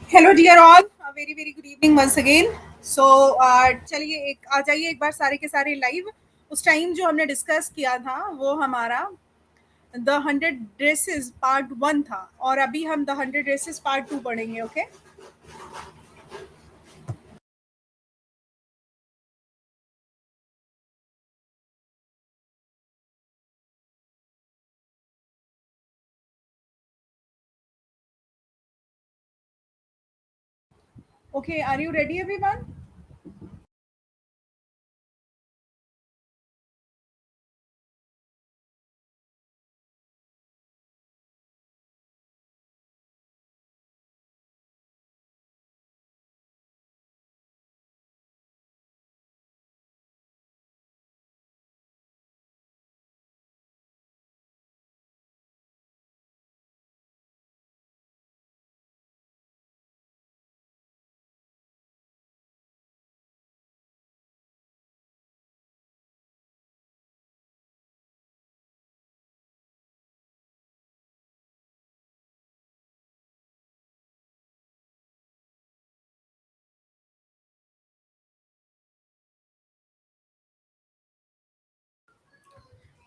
Hello dear all, very very good evening once again. So चलिए एक आ जाइए एक बार सारे के सारे लाइव. उस टाइम जो हमने डिस्कस किया था वो हमारा द 100 ड्रेसेस पार्ट 1 था, और अभी हम द 100 ड्रेसेस पार्ट 2 पढ़ेंगे. Okay okay, are you ready everyone?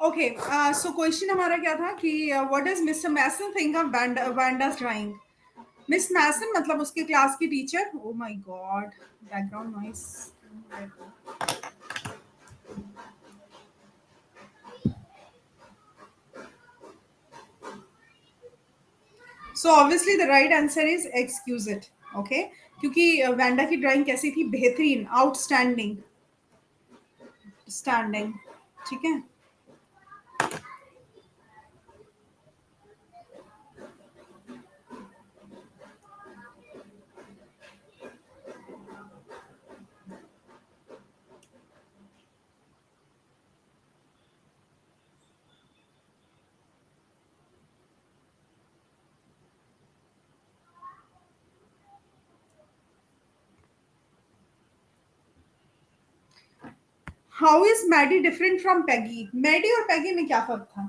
Okay, so question हमारा क्या था कि what does mister Mason think of Wanda's drawing. Miss Mason मतलब उसके क्लास की teacher. Oh my god, background noise. So obviously the right answer is excuse it. Okay, क्योंकि Wanda की drawing कैसी थी? बेहतरीन, आउटस्टैंडिंग, स्टैंडिंग. ठीक है. How is Maddie different from Peggy? Maddie और पैगी में क्या फर्क था?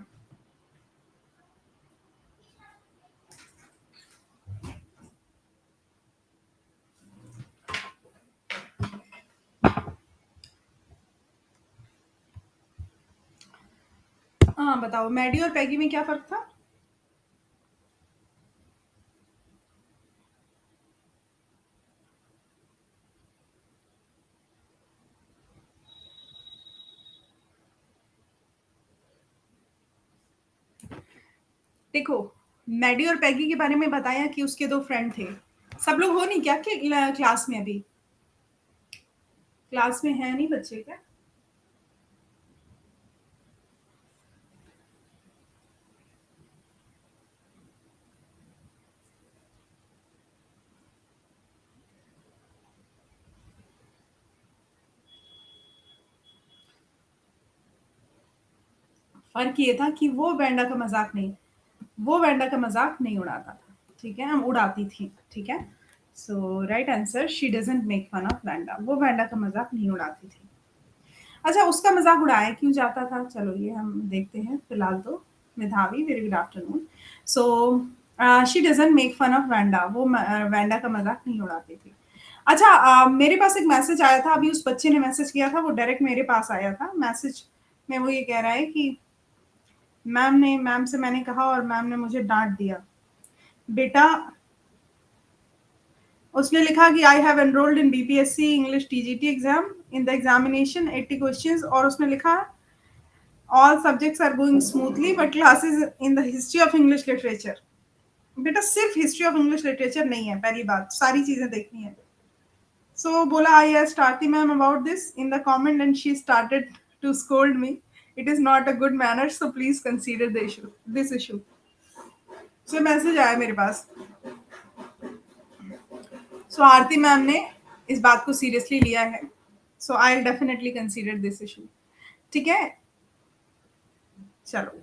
हाँ बताओ, मैडी और पैगी में क्या फर्क था? देखो, मैडी और पैगी के बारे में बताया कि उसके दो फ्रेंड थे. सब लोग हो नहीं क्या कि क्लास में? अभी क्लास में है नहीं बच्चे क्या? फर्क ये था कि वो वैंडा का मजाक नहीं उड़ाता था. ठीक है, हम उड़ाती थी. ठीक है. So right answer, she doesn't make fun of Wanda. वो वैंडा का मजाक नहीं उड़ाती थी. अच्छा, उसका मजाक उड़ाया क्यों जाता था? चलो ये हम देखते हैं. फिलहाल तो Medhavi, very good afternoon. So she doesn't make fun of Wanda. वो वैंडा का मजाक नहीं उड़ाती थी. अच्छा, मेरे पास एक मैसेज आया था अभी. उस बच्चे ने मैसेज किया था, वो डायरेक्ट मेरे पास आया था मैसेज में. वो ये कह रहा है कि मैम से मैंने कहा और मैम ने मुझे डांट दिया. बेटा, उसने लिखा कि I have enrolled in BPSC English TGT exam. In the examination 80 questions. और उसने लिखा all subjects are going smoothly but classes in the history of English literature. बेटा, सिर्फ हिस्ट्री ऑफ इंग्लिश लिटरेचर नहीं है, पहली बात, सारी चीजें देखनी है. सो बोला, I asked Aarti ma'am about this in the comment and she started to scold me. It is not a good manner, so please consider this issue. So message आया मेरे पास. सो आरती मैम ने इस बात को सीरियसली लिया है. So I will definitely consider this issue. ठीक है. चलो,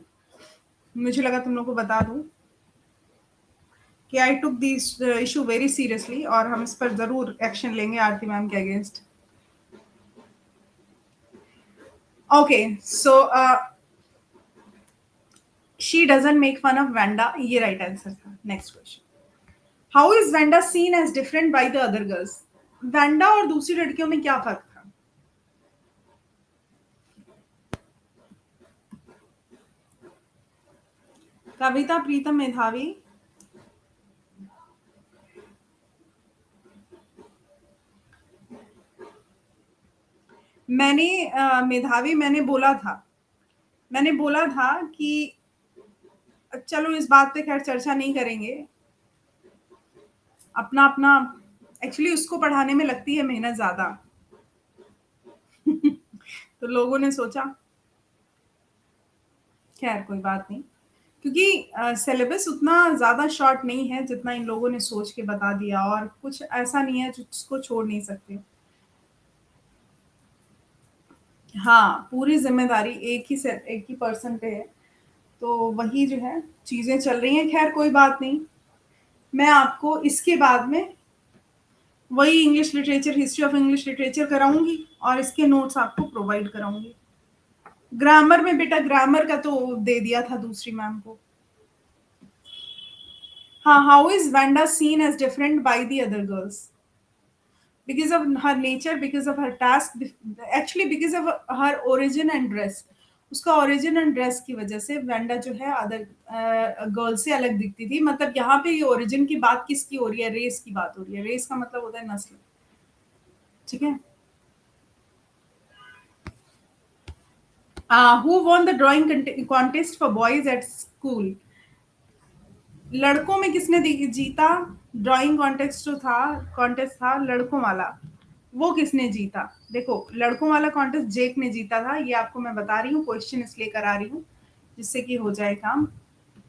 मुझे लगा तुम लोग को बता दूं कि I took this issue very seriously, और हम इस पर जरूर एक्शन लेंगे आरती मैम के against. Okay, so she doesn't make fun of Wanda, ये राइट आंसर था. Next question. How is Wanda seen as different by the other girls? Wanda और दूसरी लड़कियों में क्या फर्क था? कविता, प्रीतम, मेधावी। मैंने मेधावी, मैंने बोला था कि चलो इस बात पे खैर चर्चा नहीं करेंगे। अपना अपना एक्चुअली उसको पढ़ाने में लगती है मेहनत ज्यादा। तो लोगों ने सोचा, खैर कोई बात नहीं, क्योंकि सिलेबस उतना ज़्यादा शॉर्ट नहीं है जितना इन लोगों ने सोच के बता दिया, और कुछ ऐसा नहीं है जिसको छोड़ नहीं सकते। हाँ, पूरी ज़िम्मेदारी एक ही पर्सन पे है, तो वही जो है चीज़ें चल रही हैं, खैर कोई बात नहीं। मैं आपको इसके बाद में वही English literature, history of English literature कराऊँगी और इसके नोट्स आपको प्रोवाइड कराऊँगी। ग्रामर में बेटा, ग्रामर का तो दे दिया था दूसरी मैम को। हाँ, how is Wanda seen as different by the other girls? Because of her nature, because of her task, actually because of her origin and dress. उसका ओरिजिन एंड ड्रेस की वजह से वेंडा जो है अदर गर्ल से अलग दिखती थी। मतलब यहाँ पे ये ओरिजिन की बात किसकी हो रही है? रेस की बात हो रही है। रेस का मतलब होता है नस्ल। ठीक है। Who won the drawing contest for boys at school? लड़कों में किसने जीता? ड्राइंग कॉन्टेस्ट था लड़कों वाला। वो किसने जीता? देखो, लड़कों वाला कॉन्टेस्ट जेक ने जीता था, ये आपको मैं बता रही हूँ, क्वेश्चन इसलिए करा रही हूँ जिससे कि हो जाए काम।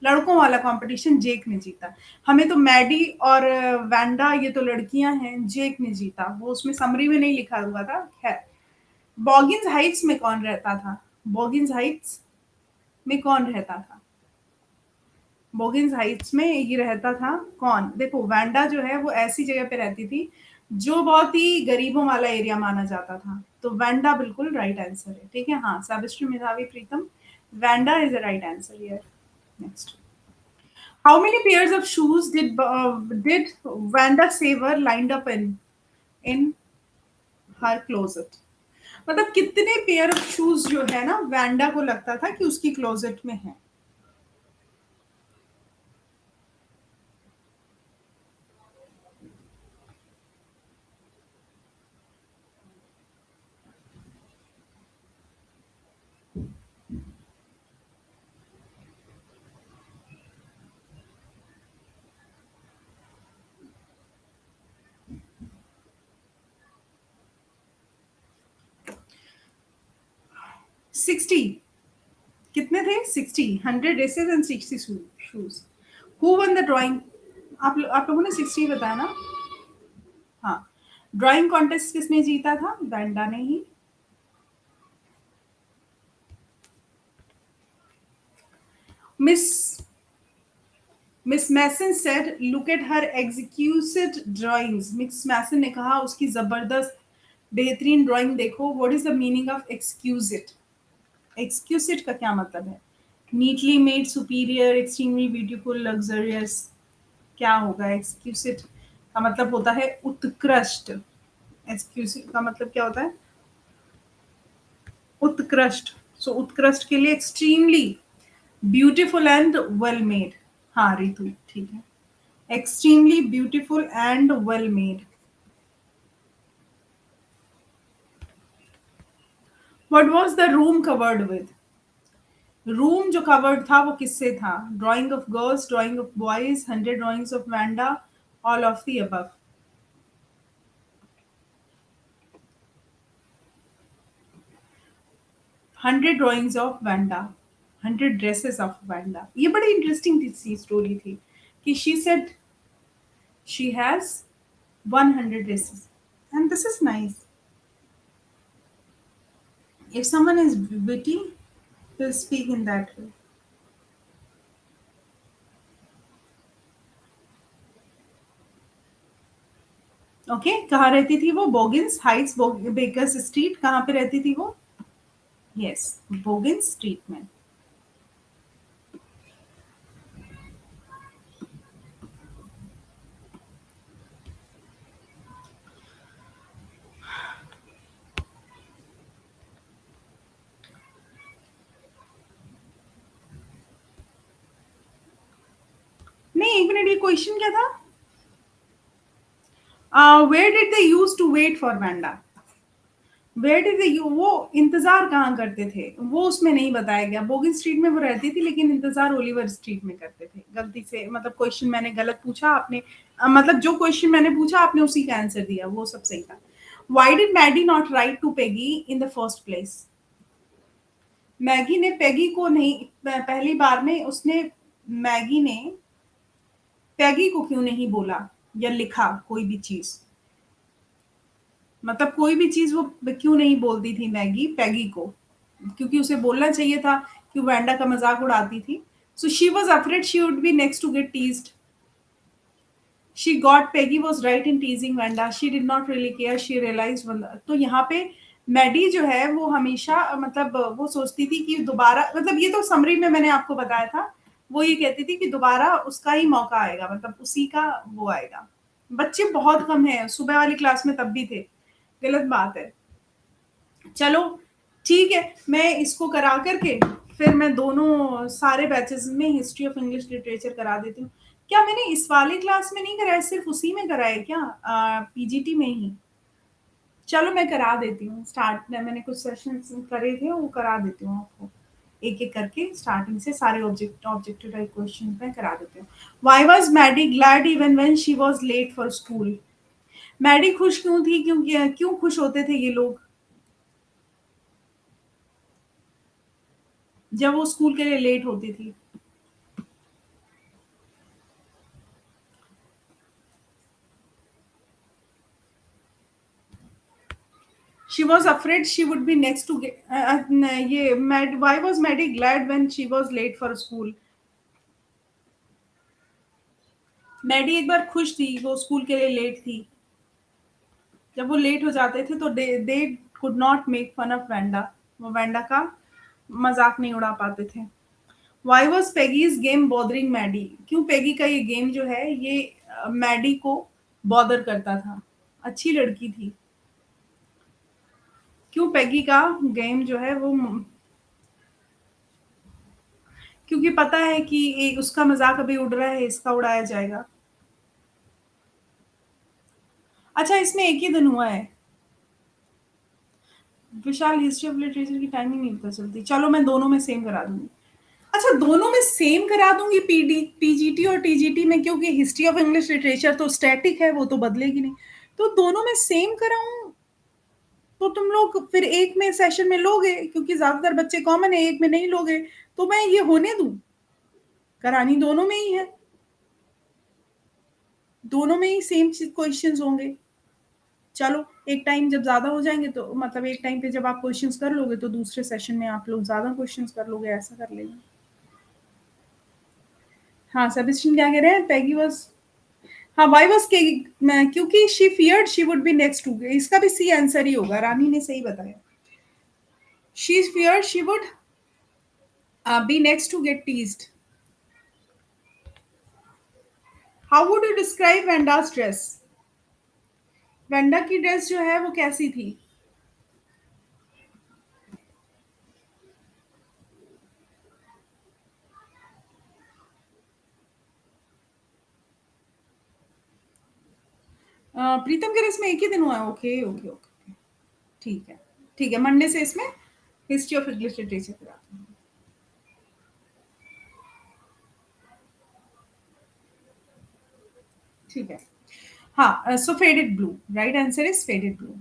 लड़कों वाला कंपटीशन जेक ने जीता। हमें तो मैडी और वैंडा, ये तो लड़कियां हैं, जेक ने जीता। वो उसमें समरी में नहीं लिखा हुआ था। खैर, बॉगिंस हाइट्स में कौन रहता था? बॉगिंस हाइट्स में कौन रहता था? बोगिंस हाइट्स में ये रहता था कौन? देखो, वैंडा जो है वो ऐसी जगह पे रहती थी जो बहुत ही गरीबों वाला एरिया माना जाता था, तो वैंडा बिल्कुल राइट आंसर है। ठीक है। हाँ, Sabishri, Medhavi, Pritam, Wanda is the right answer here. Next, how many pairs of shoes did Wanda say were lined up in her closet? मतलब कितने पेयर ऑफ शूज जो है ना, वैंडा को लगता था कि उसकी क्लोजेट में है। 60। कितने थे? 60। 100 dresses and 60 shoes. Who one the drawing? आप लोगों ने 60 बताया ना? हाँ। ड्राइंग कॉन्टेस्ट किसने जीता था? वैंडा ने ही। Miss Miss Mason said look at her executed drawings. Miss Mason ने कहा उसकी जबरदस्त बेहतरीन ड्राइंग देखो। What is the meaning of exquisite? Exquisite का क्या मतलब है? Neatly made, superior, extremely beautiful, luxurious. क्या होगा एक्सक्यूजिट का मतलब? होता है उत्कृष्ट। एक्सक्यूजिट का मतलब क्या होता है? उत्कृष्ट। सो उत्कृष्ट के लिए extremely beautiful and well made. हाँ रितु, ठीक है। Extremely beautiful and well made. What was the room covered with? Room जो कवर्ड था वो किससे था? Drying of girls, drying of boys, 100 drawings of Wanda, all of the above. 100 drawings of Wanda, 100 dresses of Wanda. ये बड़ी interesting सी story थी कि she said she has 100 dresses, and this is nice. If someone is witty, he'll speak in that way. Okay, कहाँ रहती थी वो? बोगिंस Heights, bakers street. कहाँ पे रहती थी वो? यस, बोगिंस स्ट्रीट में। एक मिनट, ये क्वेश्चन क्या था? Where did they use to wait for Wanda? Where did they you, वो इंतजार कहाँ करते थे वो उसमें नहीं बताया गया। बोगिन स्ट्रीट में वो रहती थी, लेकिन इंतजार ओलिवर स्ट्रीट में करते थे। गलती से, मतलब क्वेश्चन मैंने गलत पूछा, आपने मतलब जो क्वेश्चन मैंने पूछा आपने उसी का आंसर दिया, वो सब सही था। Why did Maddie not write to Peggy in the first place? Maggie ने पेगी को नहीं, पहली बार में उसने, मैगी ने पेगी को क्यों नहीं बोला या लिखा कोई भी चीज? मतलब कोई भी चीज वो क्यों नहीं बोलती थी मैगी पेगी को? क्योंकि उसे बोलना चाहिए था कि वो वैंडा का मजाक उड़ाती थी। So she was afraid she would be next to get teased. She got Peggy was right in teasing Wanda, she did not really care, she realise. तो यहाँ पे मैडी जो है वो हमेशा, मतलब वो सोचती थी कि दोबारा, मतलब ये तो समरी में मैंने आपको बताया था, वो ये कहती थी कि दोबारा उसका ही मौका आएगा, मतलब उसी का वो आएगा। बच्चे बहुत कम हैं, सुबह वाली क्लास में तब भी थे। गलत बात है। चलो ठीक है, मैं इसको करा करके फिर मैं दोनों सारे बैचेस में हिस्ट्री ऑफ इंग्लिश लिटरेचर करा देती हूँ। क्या मैंने इस वाली क्लास में नहीं कराया, सिर्फ उसी में कराया क्या? पीजीटी में ही? चलो मैं करा देती हूँ, स्टार्ट में मैंने कुछ सेशन करे थे वो करा देती हूँ आपको, एक एक करके स्टार्टिंग से सारे ऑब्जेक्टिव टाइप क्वेश्चन मैं करा देती हूँ। Why was Maddie glad even when she was late for school? Maddie खुश क्यों थी, क्यों क्यों खुश होते थे ये लोग जब वो स्कूल के लिए लेट होती थी? She was afraid she would be next to get, ये Mad, why was Maddie glad when she was late for school? Maddie एक बार खुश थी, वो स्कूल के लिए लेट थी। जब वो लेट हो जाते थे तो they could not make fun of Wanda, वो वैंडा का मजाक नहीं उड़ा पाते थे। Why was Peggy's game bothering Maddie? क्यों पेगी का ये गेम जो है ये मैडी को बॉदर करता था? अच्छी लड़की थी। क्यों पेगी का गेम जो है वो, क्योंकि पता है कि उसका मजाक अभी उड़ रहा है, इसका उड़ाया जाएगा। अच्छा, इसमें एक ही दिन हुआ है। विशाल हिस्ट्री ऑफ लिटरेचर की टाइमिंग नहीं पता चलती। चलो मैं दोनों में सेम करा दूंगी। अच्छा, दोनों में सेम करा दूंगी, पीजीटी और टीजीटी में, क्योंकि हिस्ट्री ऑफ इंग्लिश लिटरेचर तो स्टैटिक है, वो तो बदलेगी नहीं। तो दोनों में सेम कराऊं तो तुम लोग फिर एक में सेशन में लोगे, क्योंकि ज्यादातर बच्चे कॉमन है, एक में नहीं लोगे। तो मैं ये होने दूं? करानी दोनों में ही है, दोनों में ही सेम क्वेश्चंस होंगे। चलो एक टाइम जब ज्यादा हो जाएंगे तो, मतलब एक टाइम पे जब आप क्वेश्चंस कर लोगे तो दूसरे सेशन में आप लोग ज्यादा क्वेश्चंस कर लोगे, ऐसा कर लेंगे। हाँ, सेबेस्टियन क्या कह रहे हैं? पेगी वाज, हाँ वाई वाज के, क्योंकि she feared she would be next to, इसका भी सी आंसर ही होगा, रानी ने सही बताया। She feared she would be next to get teased. How would you describe Wanda's dress? Wanda की ड्रेस जो है वो कैसी थी? प्रीतम के ड्रेस में एक ही दिन हुआ है, ओके ओके ओके, ठीक है ठीक है, मंडे से इसमें हिस्ट्री ऑफ इंग्लिश लिटरेचर कराते हैं। ठीक है। हाँ, so faded blue, right answer is faded blue.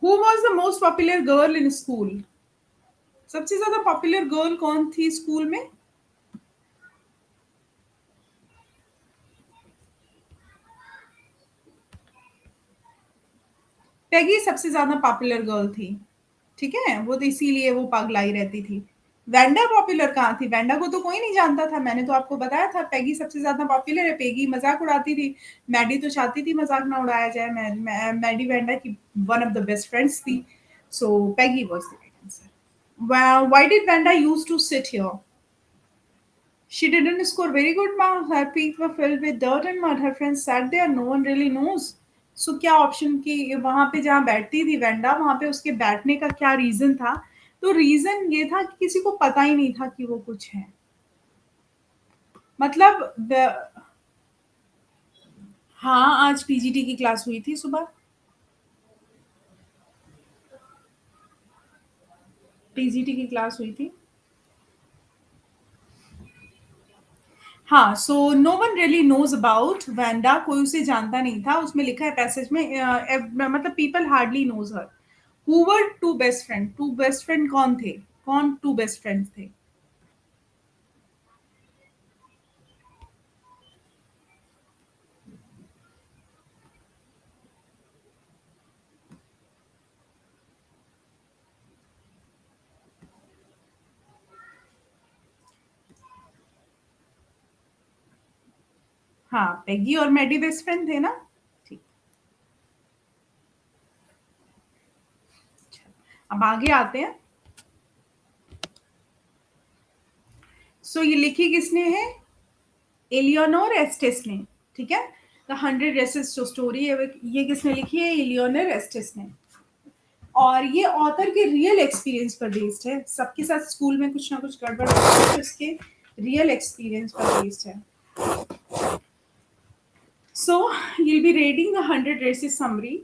Who was the most popular girl in school? सबसे ज्यादा पॉपुलर गर्ल कौन थी स्कूल में? पेगी सबसे ज्यादा पॉपुलर गर्ल थी, ठीक है, वो तो इसीलिए वो पगलाई रहती थी। वैंडा पॉपुलर कहाँ थी? वैंडा को तो कोई नहीं जानता था, मैंने तो आपको बताया था पेगी सबसे ज्यादा पॉपुलर है, पेगी मजाक उड़ाती थी। मैडी तो चाहती थी मजाक ना उड़ाया जाए, मैडी वैंडा की one of the best friends थी। So Peggy was the right answer. Why did Wanda use to sit here? She didn't score very good marks. Her feet were filled with dirt and mud. Her friends sat there. No one really knows. So क्या option की वहां पे जहाँ बैठती थी Wanda, वहां पे उसके बैठने का क्या रीजन था? तो रीजन ये था कि किसी को पता ही नहीं था कि वो कुछ है। मतलब हाँ, आज पीजीटी की क्लास हुई थी सुबह। पीजीटी की क्लास हुई थी। हाँ, so no one really knows about Wanda, कोई उसे जानता नहीं था। उसमें लिखा है पैसेज में मतलब people hardly knows her. Who were two best friend? Two best friend कौन थे? कौन टू बेस्ट फ्रेंड्स थे? हाँ, पेगी और मैडी बेस्ट फ्रेंड थे ना? ठीक। अब आगे आते हैं। सो ये लिखी किसने है? एलियोनोर एस्टेस ने। ठीक है। द 100 रेसेस जो स्टोरी है ये किसने लिखी है? एलियोनोर एस्टेस ने। और ये ऑथर के रियल एक्सपीरियंस पर बेस्ड है। सबके साथ स्कूल में कुछ ना कुछ गड़बड़ होती है, तो इसके रियल एक्सपीरियंस पर बेस्ड है। सो you'll be reading the 100 races summary।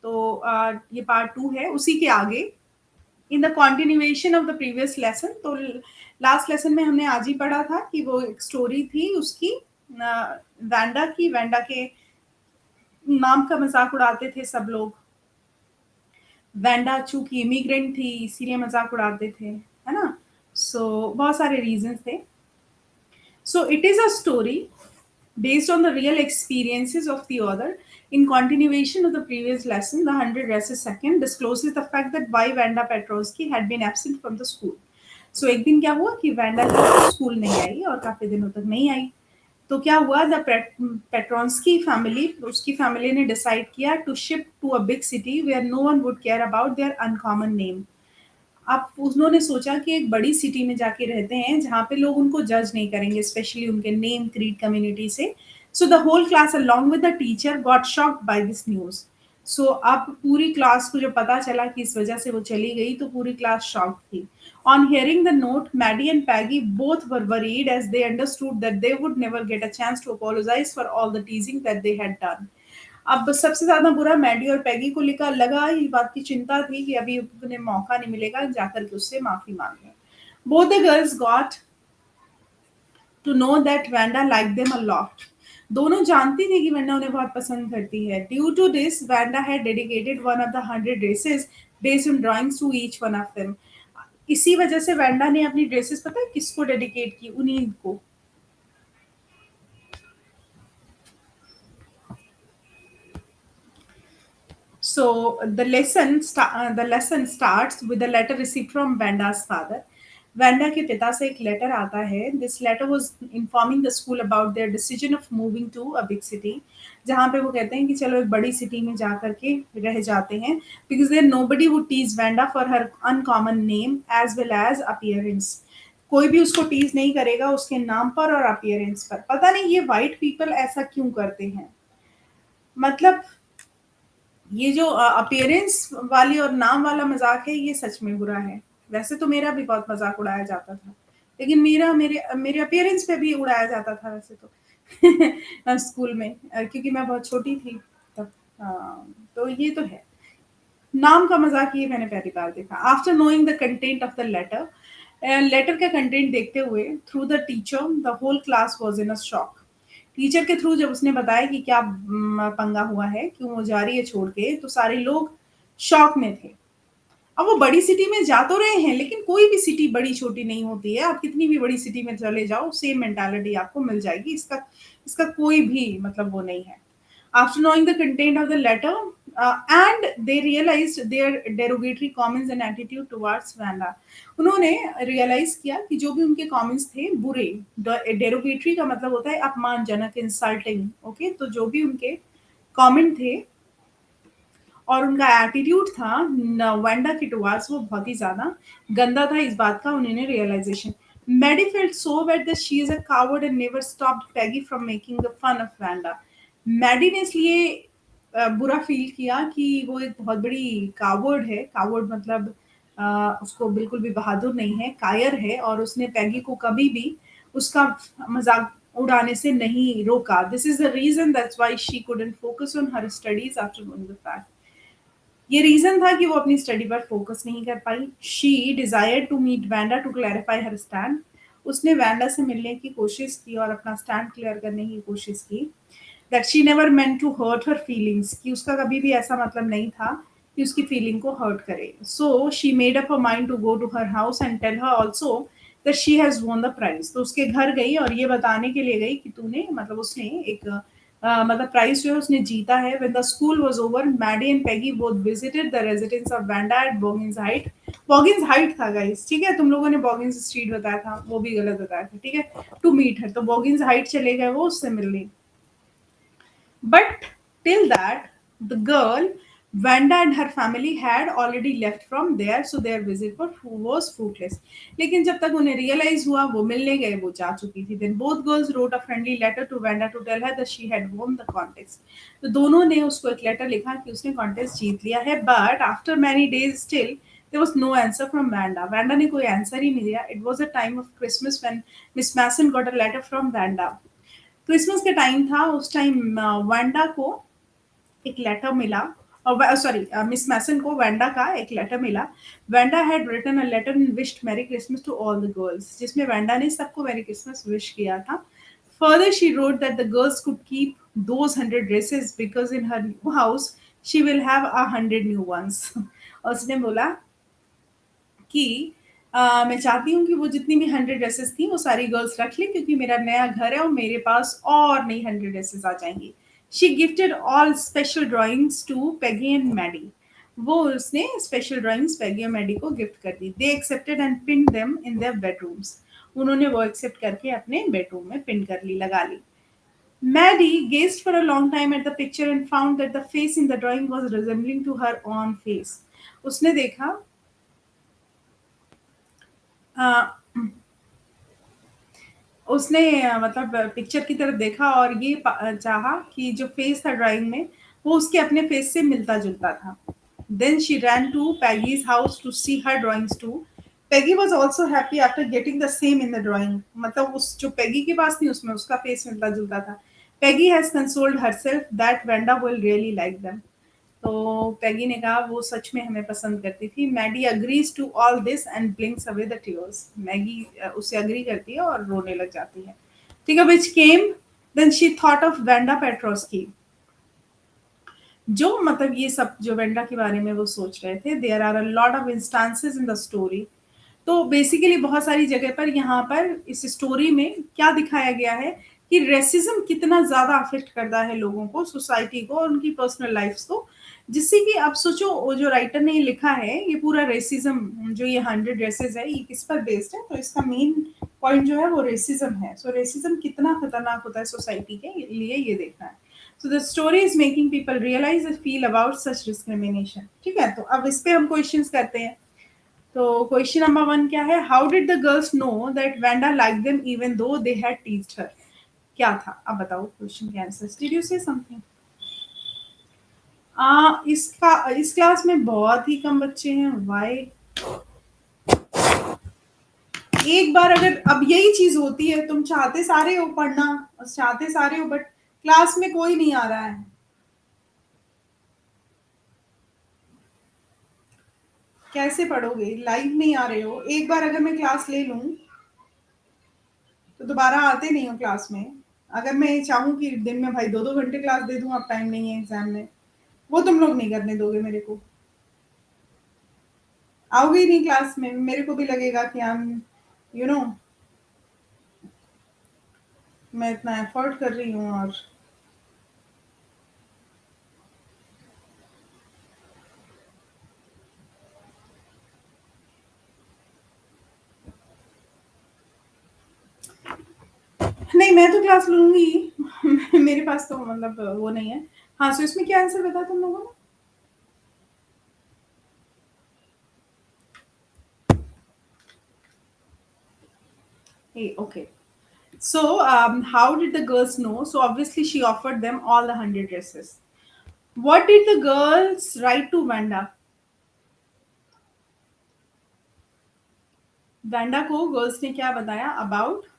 तो ये पार्ट 2 है उसी के आगे। In the continuation of the previous lesson, तो लास्ट लेसन में हमने आज ही पढ़ा था कि वो एक स्टोरी थी उसकी, वैंडा की। वैंडा के नाम का मजाक उड़ाते थे सब लोग। वैंडा चूंकि इमिग्रेंट थी इसीलिए मजाक उड़ाते थे, है ना? बहुत सारे रीजंस थे। So it is a story based on the real experiences of the author. In continuation of the previous lesson, the 100 Races Second discloses the fact that why Vanda Petrovsky had been absent from the school. So एक दिन क्या हुआ कि Wanda जो है school नहीं आई और काफी दिनों तक नहीं आई। तो क्या हुआ, द पेट्रॉन्स्की फैमिली, उसकी फैमिली ने डिसाइड किया to shift to a big city where no one would care about their uncommon name. अब उन्होंने सोचा कि एक बड़ी सिटी में जाके रहते हैं जहाँ पे लोग उनको जज नहीं करेंगे, स्पेशली उनके नेम क्रीड कम्युनिटी से। So the whole class along with the teacher got shocked by this news. सो अब पूरी क्लास को जब पता चला कि इस वजह से वो चली गई तो पूरी क्लास शॉक थी। On hearing the note, Maddie and Peggy both were worried as they understood that they would never get a chance to apologise for all the teasing that they had done. अब सबसे ज्यादा बुरा Maddie और पैगी को लेकर लगा, इस बात की चिंता थी कि अभी उन्हें मौका नहीं मिलेगा जाकर के उससे माफी मांगने। Both the girls got to know that Wanda like them a lot. दोनों जानती थी कि वैंडा उन्हें बहुत पसंद करती है। Due to this Wanda had dedicated one of the 100 dresses based on drawings to each one of them. इसी वजह से वैंडा ने अपनी ड्रेसेस पता है किसको डेडिकेट की? उन्हीं को। So the lesson starts with a letter received from Vanda's father. Vanda के पिता से एक लेटर आता है. This letter was informing the school about their decision of moving to a big city. जहाँ पे वो कहते हैं कि चलो एक बड़ी सिटी में जा करके रह जाते हैं. Because there nobody would tease Vanda for her uncommon name as well as appearance. कोई भी उसको टीज नहीं करेगा उसके नाम पर और अपीयरेंस पर। पता नहीं ये वाइट पीपल ऐसा क्यों करते हैं। मतलब ये जो अपीयरेंस वाली और नाम वाला मजाक है ये सच में बुरा है। वैसे तो मेरा भी बहुत मजाक उड़ाया जाता था, लेकिन मेरा मेरे मेरे अपीयरेंस पे भी उड़ाया जाता था वैसे तो स्कूल में, क्योंकि मैं बहुत छोटी थी तब। तो ये तो है, नाम का मजाक ये मैंने पहली बार देखा। After knowing the content of the letter, letter का कंटेंट देखते हुए through the teacher the whole class was in a shock. Teacher के थ्रू जब उसने बताया कि क्या पंगा हुआ है, क्यों वो जा रही है छोड़ के, तो सारे लोग शॉक में थे। अब वो बड़ी सिटी में जा तो रहे हैं, लेकिन कोई भी सिटी बड़ी छोटी नहीं होती है। आप कितनी भी बड़ी सिटी में चले जाओ सेम मेंटालिटी आपको मिल जाएगी। इसका इसका कोई भी मतलब वो नहीं है। After knowing the content of the letter, and they realized their derogatory comments and attitude towards Vanda, उन्होंने रियलाइज किया कि जो भी उनके कमेंट्स थे बुरे, डेरोगेटरी का मतलब होता है अपमानजनक, इंसल्टिंग। ओके, तो जो भी उनके कमेंट थे और उनका एटीट्यूड था वेंडा के टुवर्ड्स वो बहुत ही ज्यादा गंदा था, इस बात का उन्हें realisation. Maddie felt so bad that she is a coward and never stopped Peggy from making the fun of Vanda. Maddie ने इसलिए बुरा फील किया कि वो एक बहुत बड़ी कावर्ड है। कावर्ड मतलब उसको बिल्कुल भी बहादुर नहीं है, कायर है, और उसने पैगी को कभी भी उसका मजाक उड़ाने से नहीं रोका. This is the reason that's why she couldn't focus on her studies after knowing the fact. ये रीजन था कि वो अपनी स्टडी पर फोकस नहीं कर पाई. She desire to meet Wanda to clarify her stand. उसने वैंडा से मिलने की कोशिश की और अपना स्टैंड क्लियर करने की कोशिश की. That she never meant to hurt her feelings, कि उसका कभी भी ऐसा मतलब नहीं था कि उसकी फीलिंग को हर्ट करे. So she made up her mind to go to her house and tell her also that she has won the prize. तो उसके घर गई और ये बताने के लिए गई कि तूने मतलब उसने एक मतलब प्राइज जो है उसने जीता है. When the school was over, Maddie and Peggy both visited the residence of Vanda at Boggins Height. Boggins Height था गाइस, ठीक है. तुम लोगों ने Boggins स्ट्रीट बताया था, वो भी गलत बताया था, ठीक है. टू मीट है, तो Boggins Height चले गए वो उससे मिलने. But till that, the girl, Vanda and her family had already left from there, so their visit was fruitless. लेकिन जब तक उन्हें realize हुआ वो मिलने गए वो जा चुकी थी. Then both girls wrote a friendly letter to Vanda to tell her that she had won the contest. तो दोनों ने उसको एक लेटर लिखा कि उसने contest जीत लिया है. But after many days still there was no answer from Vanda. Vanda ने कोई answer ही नहीं दिया. It was a time of Christmas when Miss Mason got a letter from Vanda. Christmas के टाइम था. उस टाइम वांडा को एक letter मिला, और सॉरी मिस मैसन को वांडा का एक लेटर मिला. Wanda had written a letter and wished merry Christmas to all the girls, जिसमें वांडा ने सबको मैरी क्रिसमस विश किया था. Further she wrote that the girls could keep those 100 dresses because in her new house she will have 100 new ones. और उसने बोला कि मैं चाहती हूँ कि वो जितनी भी 100 ड्रेसेस थी वो सारी गर्ल्स रख लें, क्योंकि मेरा नया घर है और मेरे पास और नई 100 ड्रेसेस आ जाएंगी. She gifted all special drawings to Peggy and Maddie. वो उसने स्पेशल ड्राइंग्स पेगी और मैडी को गिफ्ट कर दी. They accepted and pin them in their bedrooms. उन्होंने वो एक्सेप्ट करके अपने बेडरूम में पिन कर ली, लगा ली. Maddie gazed for a long time at the picture and found that the face in the drawing was resembling to her own face. उसने देखा अ, उसने मतलब पिक्चर की तरफ देखा और ये चाहा कि जो फेस था ड्राइंग में वो उसके अपने फेस से मिलता जुलता था. Then she ran to Peggy's house to see her drawings too. Peggy was also happy after getting the same in the drawing. मतलब उस जो पैगी के पास थी उसमें उसका फेस मिलता जुलता था. Peggy has consoled herself that Wanda will really like them. तो पैगी ने कहा वो सच में हमें पसंद करती थी. Maddie agrees to all this and blinks away the tears. Maggie उससे अग्री करती है और रोने लग जाती है. ठीक है. Which came then she thought of Wanda Petronski. जो मतलब ये सब जो वेंडा के बारे में वो सोच रहे थे. There are a lot of instances in the story. तो बेसिकली बहुत सारी जगह पर यहाँ पर इस स्टोरी में क्या दिखाया गया है कि रेसिज्म कितना ज्यादा अफेक्ट करता है लोगों को, सोसाइटी को और उनकी पर्सनल लाइफ को. जिससे कि अब सोचो वो जो राइटर ने लिखा है ये पूरा रेसिज्म जो ये 100 ड्रेसेस है ये किस पर बेस्ड है. तो इसका मेन पॉइंट जो है वो रेसिज्म है. सो रेसिज्म कितना खतरनाक होता है सोसाइटी के लिए ये देखना है. So the story is making people realize and feel about such discrimination. ठीक है. तो अब इस पे हम क्वेश्चंस करते हैं. तो क्वेश्चन नंबर 1 क्या है. How did the girls know that Wanda like them even though they had teased हर. क्या था अब बताओ क्वेश्चन के आंसर्स. डिड यू से समथिंग. इसका इस क्लास में बहुत ही कम बच्चे हैं. व्हाई. एक बार अगर अब यही चीज होती है तुम चाहते सारे हो पढ़ना और चाहते सारे हो बट क्लास में कोई नहीं आ रहा है. कैसे पढ़ोगे. लाइव नहीं आ रहे हो. एक बार अगर मैं क्लास ले लूं तो दोबारा आते नहीं हो क्लास में. अगर मैं चाहूँ कि दिन में भाई 2-2 घंटे क्लास दे दूँ, अब टाइम नहीं है एग्जाम में, वो तुम लोग नहीं करने दोगे मेरे को. आओगे ही नहीं क्लास में. मेरे को भी लगेगा कि हम यू नो मैं इतना एफर्ट कर रही हूँ और नहीं. मैं तो क्लास लूंगी मेरे पास तो मतलब वो नहीं है. हाँ. सो इसमें क्या आंसर बताया तुम लोगों ने. Okay. So, how did the girls know? So, obviously, she offered them all the 100 dresses. What did the girls write to Vanda? Vanda को गर्ल्स ने क्या बताया about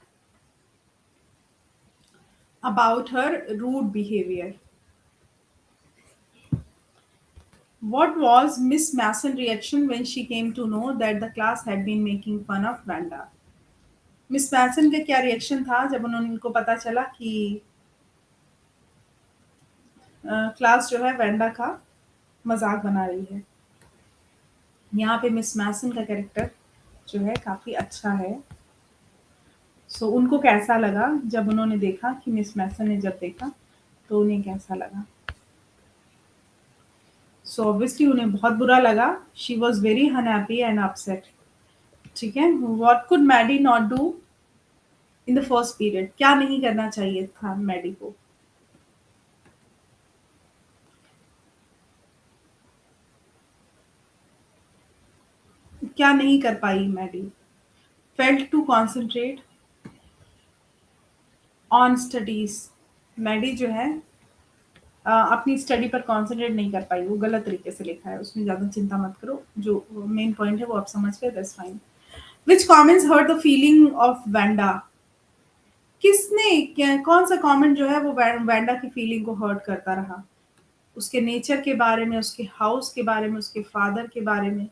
about her rude behavior. What was Miss Mason's reaction when she came to know that the class had been making fun of Vanda? Miss Mason का क्या reaction था जब उन्होंने उनको पता चला कि क्लास जो है वेंडा का मजाक बना रही है। यहाँ पे मिस मैसन का कैरेक्टर जो है काफी अच्छा है। सो उनको कैसा लगा जब उन्होंने देखा कि मिस मैसन ने जब देखा तो उन्हें कैसा लगा? सो ऑब्वियसली उन्हें बहुत बुरा लगा। She was very unhappy and upset. ठीक है। What could Maddie not do in the first period? क्या नहीं करना चाहिए था मैडी को? क्या नहीं कर पाई Maddie? Felt to concentrate on studies. Maddie जो है अपनी स्टडी पर कॉन्सेंट्रेट नहीं कर पाई। वो गलत तरीके से लिखा है, उसमें ज्यादा चिंता मत करो। जो मेन पॉइंट है वो आप समझ गए, that's fine. Which comments hurt the feeling of Wanda? कौन सा कमेंट जो है वो वैंडा की फीलिंग को हर्ट करता रहा? उसके नेचर के बारे में, उसके हाउस के बारे में, उसके फादर के बारे में,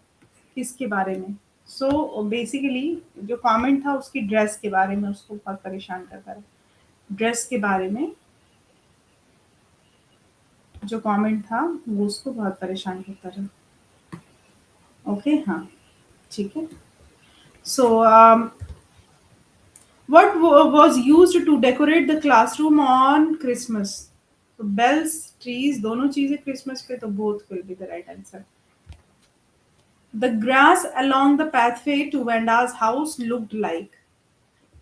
किसके बारे में? सो बेसिकली जो कमेंट था उसकी ड्रेस के बारे में उसको बहुत परेशान करता रहा। ड्रेस के बारे में जो कमेंट था वो उसको बहुत परेशान करता रहा। ओके, हाँ, ठीक है। सो what was used to decorate the classroom on Christmas? So bells, trees, दोनों चीजें क्रिसमस पे, तो both will be the right answer. The grass along the pathway to Vanda's house looked like.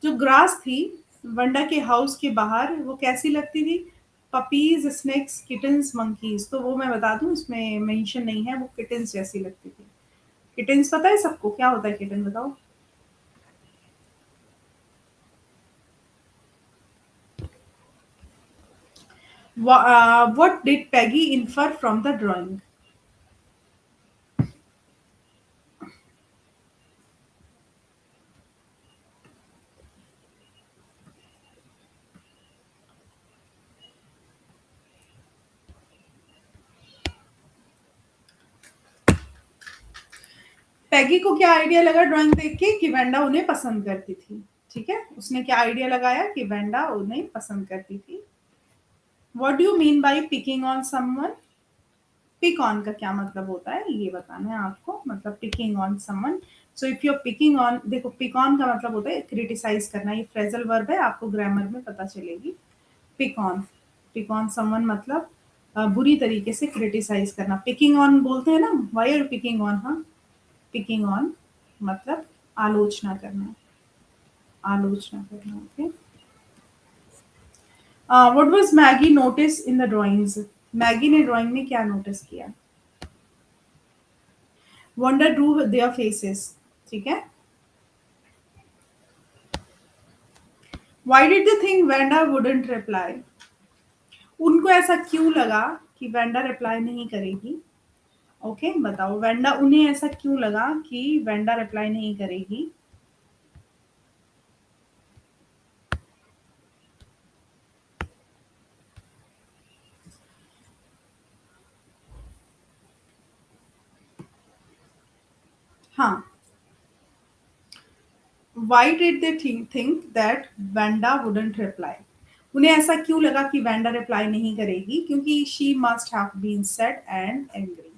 जो ग्रास थी वंडा के हाउस के बाहर वो कैसी लगती थी? Puppies, snakes, kittens, monkeys. तो वो मैं बता दूं, इसमें मेंशन नहीं है, वो किटन्स जैसी लगती थी। किटन्स पता है सबको क्या होता है? किटन बताओ। What did Peggy infer from the drawing? पैगी को क्या आइडिया लगा ड्राइंग देख के कि वेंडा उन्हें पसंद करती थी? ठीक है, उसने क्या आइडिया लगाया कि वेंडा उन्हें पसंद करती थी। What do you mean by picking on someone? Pick on का क्या मतलब होता है ये बताना है आपको। मतलब picking on someone, so if you are picking on, देखो पिक ऑन का मतलब होता है क्रिटिसाइज करना। ये फ्रेजल वर्ब है, आपको ग्रामर में पता चलेगी। पिक ऑन समवन मतलब बुरी तरीके से क्रिटिसाइज करना। पिकिंग ऑन बोलते हैं ना, व्हाई आर पिकिंग ऑन? हाँ, पिकिंग ऑन मतलब आलोचना करना, आलोचना करना। Okay. What was Maggi notice in the drawings? Maggi ने ड्राइंग में क्या नोटिस किया? Wonder Drew their faces. ठीक है। Why did they think Wanda wouldn't reply? उनको ऐसा क्यों लगा कि वेंडा रिप्लाई नहीं करेगी? ओके, बताओ। वेंडा, उन्हें ऐसा क्यों लगा कि वेंडा रिप्लाई नहीं करेगी? हाँ, Why did they think that Vanda wouldn't reply? उन्हें ऐसा क्यों लगा कि वेंडा रिप्लाई नहीं करेगी? क्योंकि she must have been sad and angry.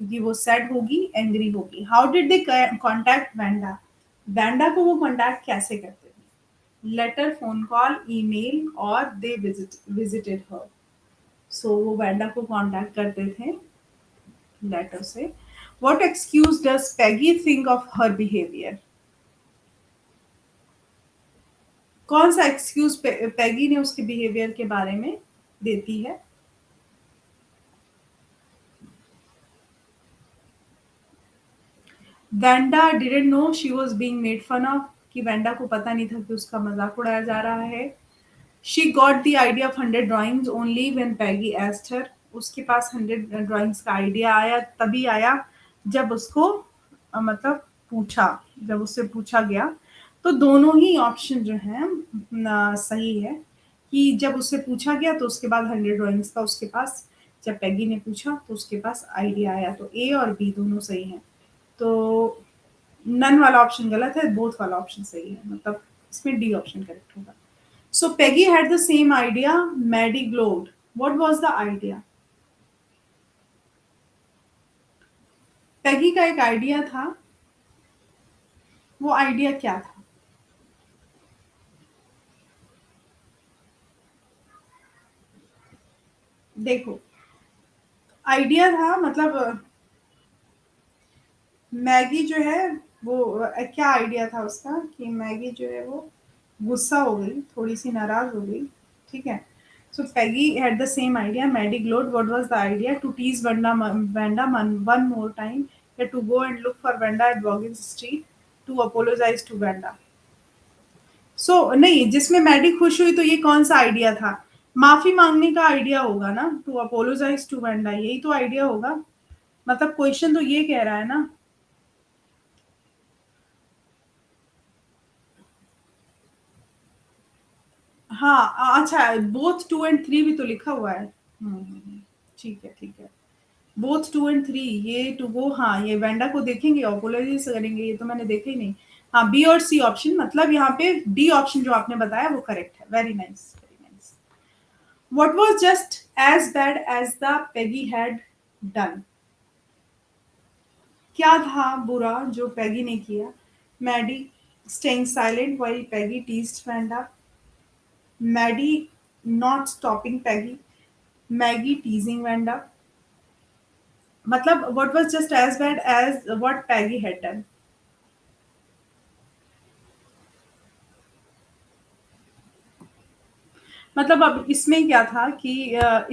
क्योंकि वो सैड होगी, एंग्री होगी। How did they contact Wanda? Wanda को वो कॉन्टैक्ट कैसे करते थे? लेटर, फोन कॉल, ईमेल, और दे विजिटेड हर। सो वो वेंडा को कॉन्टैक्ट करते थे लेटर से। What excuse does Peggy think of her behaviour? कौन सा एक्सक्यूज पैगी ने उसके बिहेवियर के बारे में देती है? Wanda didn't know she was being made fun of, कि वेंडा को पता नहीं था कि उसका मजाक उड़ाया जा रहा है। She got the idea of 100 drawings only when Peggy asked her. उसके पास 100 ड्राइंग्स का आइडिया आया, तभी आया जब उसको मतलब पूछा, जब उससे पूछा गया। तो दोनों ही ऑप्शन जो है सही है। कि जब उससे पूछा गया तो उसके बाद 100 ड्राइंग्स था उसके पास। जब पैगी ने पूछा तो उसके पास आइडिया आया। तो ए और बी दोनों सही हैं। तो नन वाला ऑप्शन गलत है, बोथ वाला ऑप्शन सही है, मतलब इसमें डी ऑप्शन करेक्ट होगा। So Peggy had the same idea, Maddie glowed. What was the idea? Peggy का एक आइडिया था, वो आइडिया क्या था? देखो, आइडिया था मतलब मैगी जो है वो क्या आइडिया था उसका कि मैगी जो है वो गुस्सा हो गई, थोड़ी-सी नाराज़ हो गई, ठीक है? So Peggy had the same idea. Maddie glowed. What was the idea? To tease Vanda one more time. That to go and look for Vanda at Boggins Street to apologize to Vanda. So नहीं, जिसमें Maddie खुश हुई तो ये कौन सा idea था? माफी मांगने का आइडिया होगा ना, टू अपोलोजाइज टू वेंडा, यही तो आइडिया होगा। मतलब क्वेश्चन तो ये कह रहा है ना। हाँ, अच्छा, बोथ 2 एंड 3 भी तो लिखा हुआ है। ठीक है, ठीक है। बोथ 2 एंड 3 ये टू गो, हाँ, ये वेंडा को देखेंगे, अपोलोजाइज़ करेंगे, ये तो मैंने देखा ही नहीं। हाँ, बी और सी ऑप्शन, मतलब यहाँ पे डी ऑप्शन जो आपने बताया वो करेक्ट है। Very nice, very nice. What was just as bad as the Peggy had done? क्या था बुरा जो पेगी ने किया? Maddie staying silent while Peggy teased Wanda, Maddie not stopping Peggy, Maggie teasing Wanda, मतलब what was just as bad as what Peggy had done? मतलब अब इसमें क्या था कि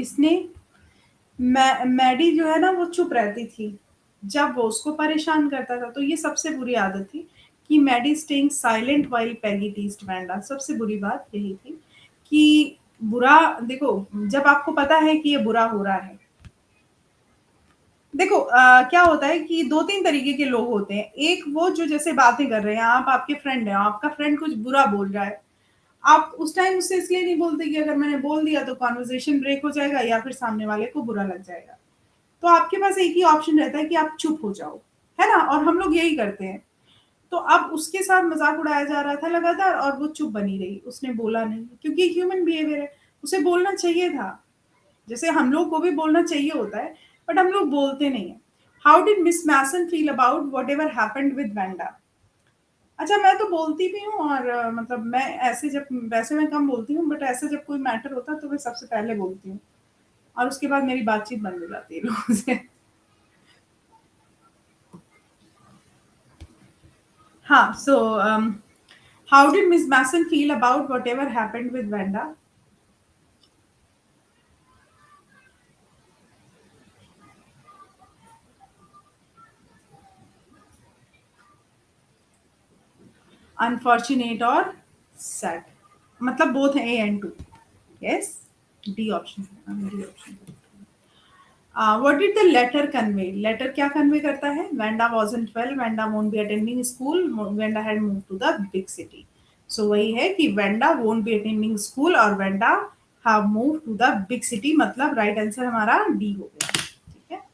इसने मैडी जो है ना वो चुप रहती थी जब वो उसको परेशान करता था। तो ये सबसे बुरी आदत थी कि मैडी स्टेइंग साइलेंट व्हाइल पैगी टीज्ड वैंडा। सबसे बुरी बात यही थी कि बुरा, देखो, जब आपको पता है कि ये बुरा हो रहा है, देखो क्या होता है कि 2-3 तरीके के लोग होते हैं। एक वो जो जैसे बातें कर रहे हैं, आप आपके फ्रेंड हैं, आपका फ्रेंड कुछ बुरा बोल रहा है, आप उस टाइम उससे इसलिए नहीं बोलते कि अगर मैंने बोल दिया तो कन्वर्सेशन ब्रेक हो जाएगा या फिर सामने वाले को बुरा लग जाएगा। तो आपके पास एक ही ऑप्शन रहता है कि आप चुप हो जाओ, है ना? और हम लोग यही करते हैं। तो अब उसके साथ मज़ाक उड़ाया जा रहा था लगातार और वो चुप बनी रही, उसने बोला नहीं क्योंकि ह्यूमन बिहेवियर है, उसे बोलना चाहिए था। जैसे हम लोग को भी बोलना चाहिए होता है, बट हम लोग बोलते नहीं हैं। How did Miss Mason feel about whatever happened with Wanda? अच्छा, मैं तो बोलती भी हूँ और मतलब मैं ऐसे जब, वैसे मैं कम बोलती हूँ, बट ऐसे जब कोई मैटर होता है तो मैं सबसे पहले बोलती हूँ और उसके बाद मेरी बातचीत बंद हो जाती है लोगों से। हाँ, so how did Miss Mason feel about whatever happened with Wanda? Unfortunate और सैड, मतलब both A and two. Yes, D option, D option. What did the letter convey? Letter क्या कन्वे करता है? Wanda wasn't well, Wanda won't be attending school, Wanda had move to the big city. So वही है कि Wanda won't be attending school और Wanda have move to the big city, मतलब right answer हमारा D हो गया। ठीक है।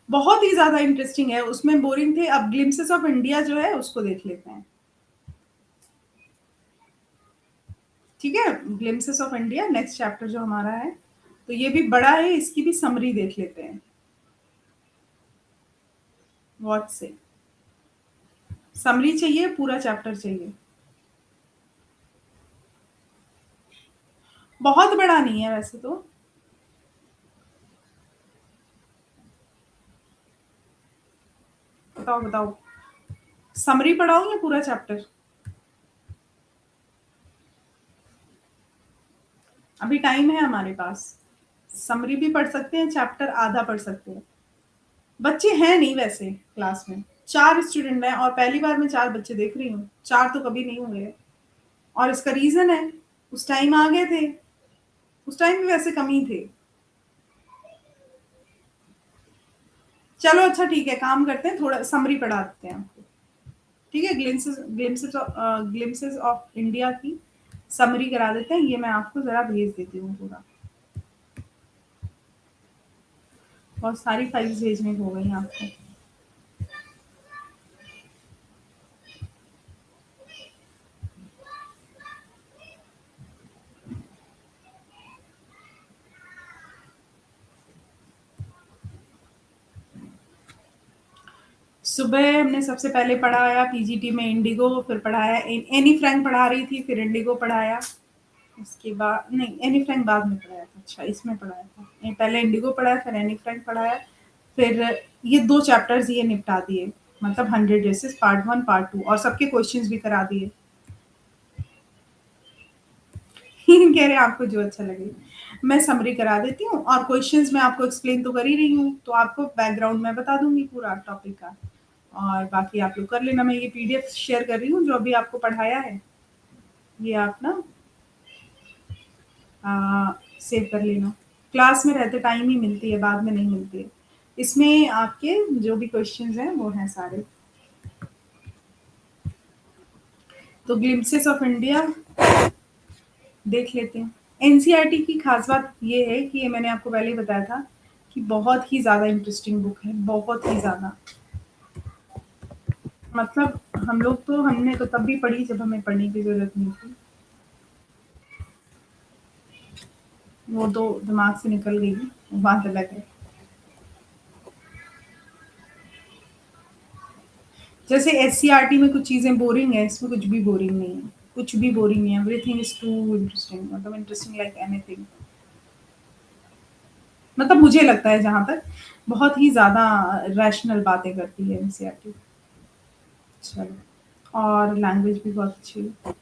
बहुत ही ज्यादा इंटरेस्टिंग है, उसमें बोरिंग थे। अब ग्लिम्सेस ऑफ इंडिया जो है उसको देख लेते हैं। ठीक है, glimpses of India next chapter जो हमारा है, तो ये भी बड़ा है, इसकी भी समरी देख लेते हैं। व्हाट से समरी चाहिए, पूरा चैप्टर चाहिए? बहुत बड़ा नहीं है वैसे तो। बताओ बताओ, समरी पढ़ाऊं या पूरा चैप्टर? अभी टाइम है हमारे पास, समरी भी पढ़ सकते हैं, चैप्टर आधा पढ़ सकते हैं। बच्चे हैं नहीं वैसे क्लास में, 4 स्टूडेंट हैं और पहली बार मैं 4 बच्चे देख रही हूँ, 4 तो कभी नहीं हुए। और इसका रीज़न है, उस टाइम आ गए थे, उस टाइम भी वैसे कम ही थे। चलो अच्छा ठीक है, काम करते हैं, थोड़ा समरी पढ़ा देते हैं आपको। ठीक है, ग्लिम्सेस ऑफ इंडिया की समरी करा देते हैं। ये मैं आपको जरा भेज देती हूँ पूरा। बहुत सारी फाइल्स भेजने को हो गई आपको। सुबह हमने सबसे पहले पढ़ाया पीजीटी में इंडिगो, फिर पढ़ाया एनी फ्रैंक पढ़ा रही थी, फिर इंडिगो पढ़ाया। उसके बाद नहीं, एनी फ्रैंक बाद में पढ़ाया था। अच्छा, इसमें पढ़ाया था, नहीं पहले इंडिगो पढ़ाया फिर एनी फ्रैंक पढ़ाया। फिर ये 2 चैप्टर्स ये निपटा दिए, मतलब 100 ड्रेसेस पार्ट 1 पार्ट 2, और सबके क्वेश्चंस भी करा दिए। कह रहे आपको जो अच्छा लगे। मैं समरी करा देती हूँ और क्वेश्चंस मैं आपको एक्सप्लेन तो कर ही रही हूँ, तो आपको बैकग्राउंड मैं बता दूंगी पूरा टॉपिक का, और बाकी आप लोग कर लेना। मैं ये पीडीएफ शेयर कर रही हूँ जो अभी आपको पढ़ाया है, ये आप ना सेव कर लेना। क्लास में रहते टाइम ही मिलती है, बाद में नहीं मिलती है। इसमें आपके जो भी क्वेश्चंस हैं वो हैं सारे। तो ग्लिम्पसेस ऑफ इंडिया देख लेते हैं। एनसीईआरटी की खास बात ये है कि ये मैंने आपको पहले ही बताया था कि बहुत ही ज़्यादा इंटरेस्टिंग बुक है, बहुत ही ज़्यादा। मतलब हम लोग तो हमने तो तब भी पढ़ी जब हमें पढ़ने की ज़रूरत नहीं थी। वो तो दिमाग से निकल गई, वो बात अलग है। जैसे एससीईआरटी में कुछ चीज़ें बोरिंग है, इसमें कुछ भी बोरिंग नहीं है, कुछ भी बोरिंग नहीं है। एवरीथिंग इज़ टू इंटरेस्टिंग, मतलब इंटरेस्टिंग लाइक एनीथिंग। मतलब मुझे लगता है जहाँ तक बहुत ही ज़्यादा रैशनल बातें करती है एनसीईआरटी। चलो, और लैंग्वेज भी बहुत अच्छी है।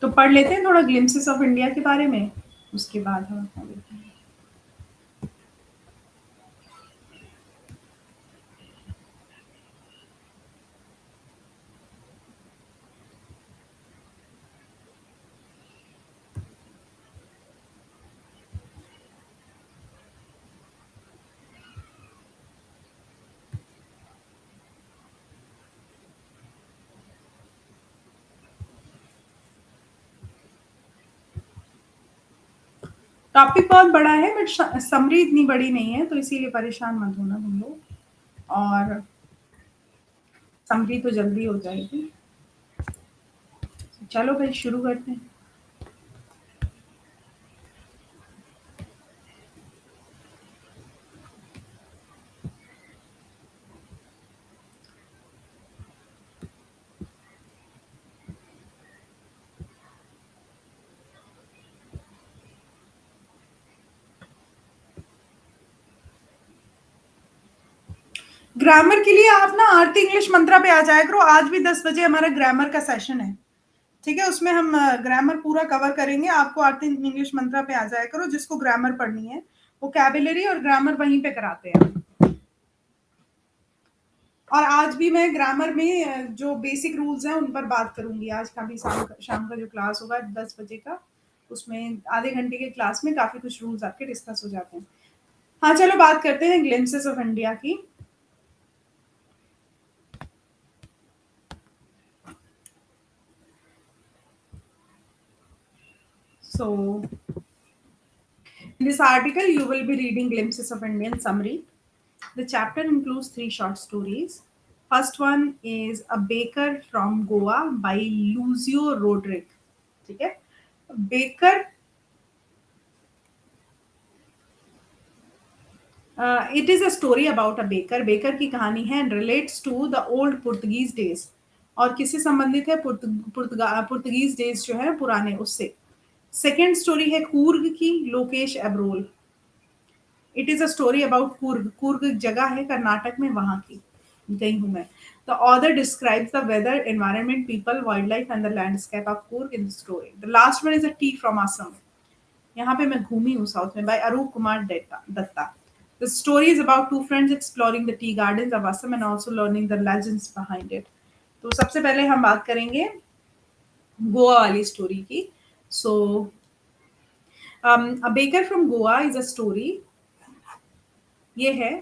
तो पढ़ लेते हैं थोड़ा ग्लिम्पसेस ऑफ इंडिया के बारे में, उसके बाद हम अपना देखते हैं। टॉपिक बहुत बड़ा है बट समरी इतनी बड़ी नहीं है, तो इसीलिए परेशान मत होना तुम लोग, और समरी तो जल्दी हो जाएगी। चलो भाई शुरू करते हैं। ग्रामर के लिए आप ना आरती इंग्लिश मंत्रा पे आ जाया करो। आज भी 10 बजे हमारा ग्रामर का सेशन है, ठीक है? उसमें हम ग्रामर पूरा कवर करेंगे। आपको आरती इंग्लिश मंत्रा पे आ जाया करो, जिसको ग्रामर पढ़नी है। वोकैबुलरी और ग्रामर वहीं पे कराते हैं। और आज भी मैं ग्रामर में जो बेसिक रूल्स हैं उन पर बात करूंगी। आज का भी शाम का जो क्लास होगा 10 बजे का, उसमें आधे घंटे के क्लास में काफी कुछ रूल्स आपके डिस्कस हो जाते हैं। हाँ चलो बात करते हैं ग्लिम्पसेस ऑफ इंडिया की। So, in this article, you will be reading glimpses of Indian summary. The chapter includes 3 short stories. First one is A Baker from Goa by Lucio Rodrigue. ठीक है? Baker, it is a story about a baker. Baker की कहानी है and relates to the old Portuguese days. और किससे संबंधित है? Portuguese days जो है पुराने, उससे। सेकेंड स्टोरी है कूर्ग की, Lokesh Abrol. It is a story about Coorg. Coorg एक जगह है कर्नाटक में, वहां की गई हूं मैं। The author describes the weather, environment, people, wildlife and the landscape of Coorg in the story. The last one is a tea from Assam. यहाँ पे मैं घूमी हूँ साउथ में, by Arup Kumar Datta. The story is about two friends exploring the tea gardens of Assam and also learning the legends behind it. तो सबसे पहले हम बात करेंगे गोवा वाली स्टोरी की। सो A Baker from Goa is a story ये है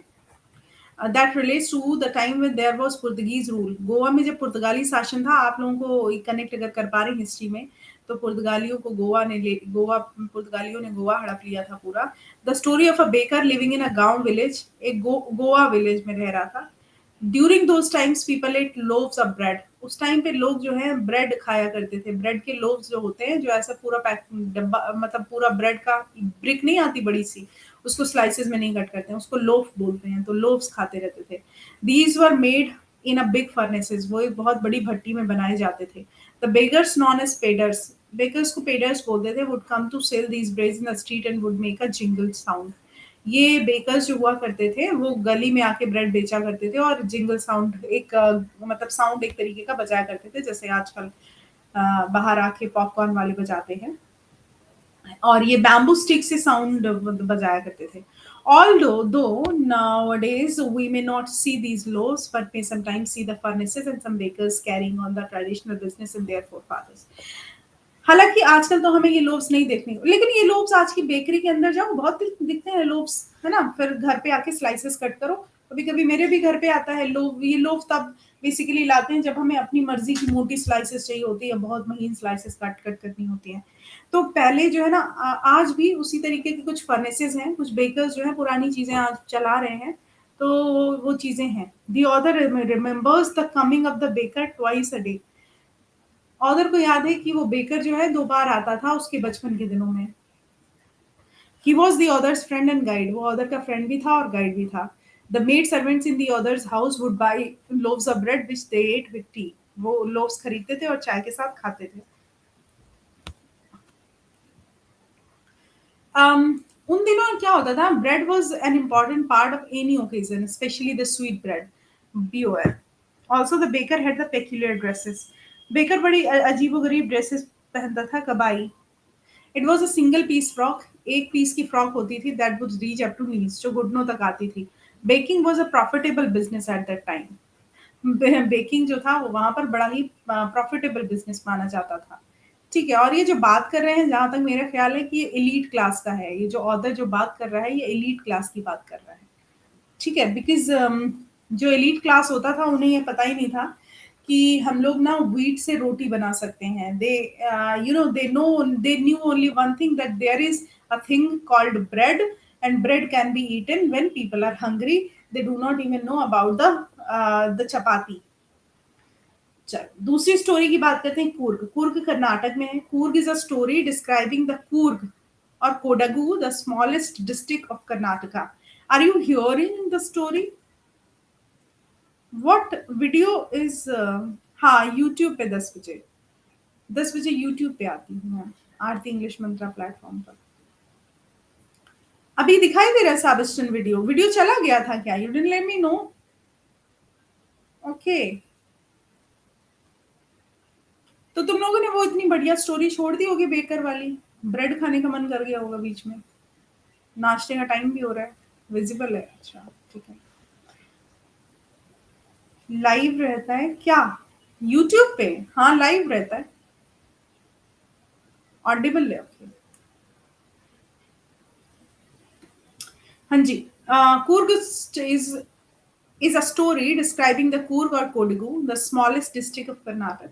that relates to the time when there was Portuguese rule. Goa में जब पुर्तगाली शासन था, आप लोगों को कनेक्ट अगर कर पा रहे हिस्ट्री में, तो पुर्तगालियों ने गोवा हड़प लिया था पूरा। The story of a baker living in a gaon village, एक गोवा विलेज में रह रहा था। During those times people ate loaves of bread. उस टाइम पे लोग जो है ब्रेड खाया करते थे। ब्रेड के लोव्स जो होते हैं, जो ऐसा पूरा पैक डब्बा, मतलब पूरा ब्रेड का ब्रिक नहीं आती बड़ी सी, उसको स्लाइसेस में नहीं कट करते हैं, उसको लोफ बोलते हैं, तो लोव्स खाते रहते थे। These were made in a big furnaces, वो एक बहुत बड़ी भट्टी में बनाए जाते थे। The bakers known as paders, bakers को पेडर्स बोलते थे, would come to sell these breads in the street and would make a jingle sound. ये बेकर्स जो हुआ करते थे, वो गली में आके ब्रेड बेचा करते थे और जिंगल साउंड एक मतलब साउंड एक तरीके का बजाया करते थे, जैसे आजकल बाहर आके पॉपकॉर्न वाले बजाते हैं। और ये बैम्बू स्टिक से साउंड बजाया करते थे। Although nowadays we may not see these laws, but may sometimes see the furnaces and some bakers carrying on the traditional business in their forefathers. हालाँकि आजकल तो हमें ये लोव्स नहीं देखने को, लेकिन ये लोव्स आज की बेकरी के अंदर जाओ बहुत दिखते हैं लोव्स, है ना? फिर घर पे आके स्लाइसेस कट करो। कभी-कभी मेरे भी घर पे आता है लोव, ये लोव तब बेसिकली लाते हैं जब हमें अपनी मर्ज़ी की मोटी स्लाइसेस चाहिए होती है, बहुत महीन स्लाइसेस कट करनी होती हैं। तो पहले जो है ना आज भी उसी तरीके के कुछ फर्नेसेस हैं, कुछ बेकर्स जो हैं पुरानी चीज़ें आज चला रहे हैं, तो वो चीज़ें हैं। The author remembers the coming of the baker twice a day. Author को याद है कि वो बेकर जो है 2 बार आता था उसके बचपन के दिनों में। He was the author's friend and guide, वो ऑथर का फ्रेंड भी था और गाइड भी था। The maid servants in the author's house would buy loaves of bread which they ate with tea. वो लोव्स खरीदते थे और चाय के साथ खाते थे। उन दिनों क्या होता था, bread was an important part of any occasion, specially the sweet bread. बीओआर also the baker had the peculiar dresses. Baker बड़ी अजीबोगरीब ड्रेसेस पहनता था। Kabai, it was a single piece frock, एक पीस की फ्रॉक होती थी that would reach up to knees, जो घुटनों तक आती थी। Baking was a profitable business at that time. Baking जो था वो वहां पर बड़ा ही प्रॉफिटेबल बिजनेस माना जाता था। ठीक है, और ये जो बात कर रहे हैं, जहां तक मेरा ख्याल है कि ये एलीट क्लास का है, ये जो ऑथर जो बात कर रहा है ये एलीट क्लास की बात कर रहा है। ठीक है, बिकॉज जो एलीट क्लास होता था उन्हें ये पता ही नहीं था कि हम लोग ना व्हीट से रोटी बना सकते हैं। They they knew only one thing, that there is a thing called bread, and bread can be eaten when people are hungry. They do not even know about the chapati. चलो दूसरी स्टोरी की बात करते हैं। कूर्ग, कूर्ग कर्नाटक में है। Coorg is a story describing the Coorg और Kodagu, the smallest district of Karnataka. Are you hearing the story? What video is हाँ, यूट्यूब पे 10 बजे, 10 बजे यूट्यूब पे आती हूँ मैं, आरती इंग्लिश मंत्रा प्लेटफॉर्म पर। अभी दिखाई दे रहा है साबिस्टन वीडियो? वीडियो चला गया था क्या? You didn't let me know. Okay, तो तुम लोगों ने वो इतनी बढ़िया स्टोरी छोड़ दी होगी बेकर वाली, ब्रेड खाने का मन कर गया होगा बीच में, नाश्ते का टाइम भी हो रहा है, विजिबल है। अच्छा ठीक है, लाइव रहता है क्या यूट्यूब पे? हाँ लाइव रहता है, ऑडिबल है। ओके, हाँ जी। Coorg is a story describing the Coorg or Kodagu, the smallest district of Karnataka.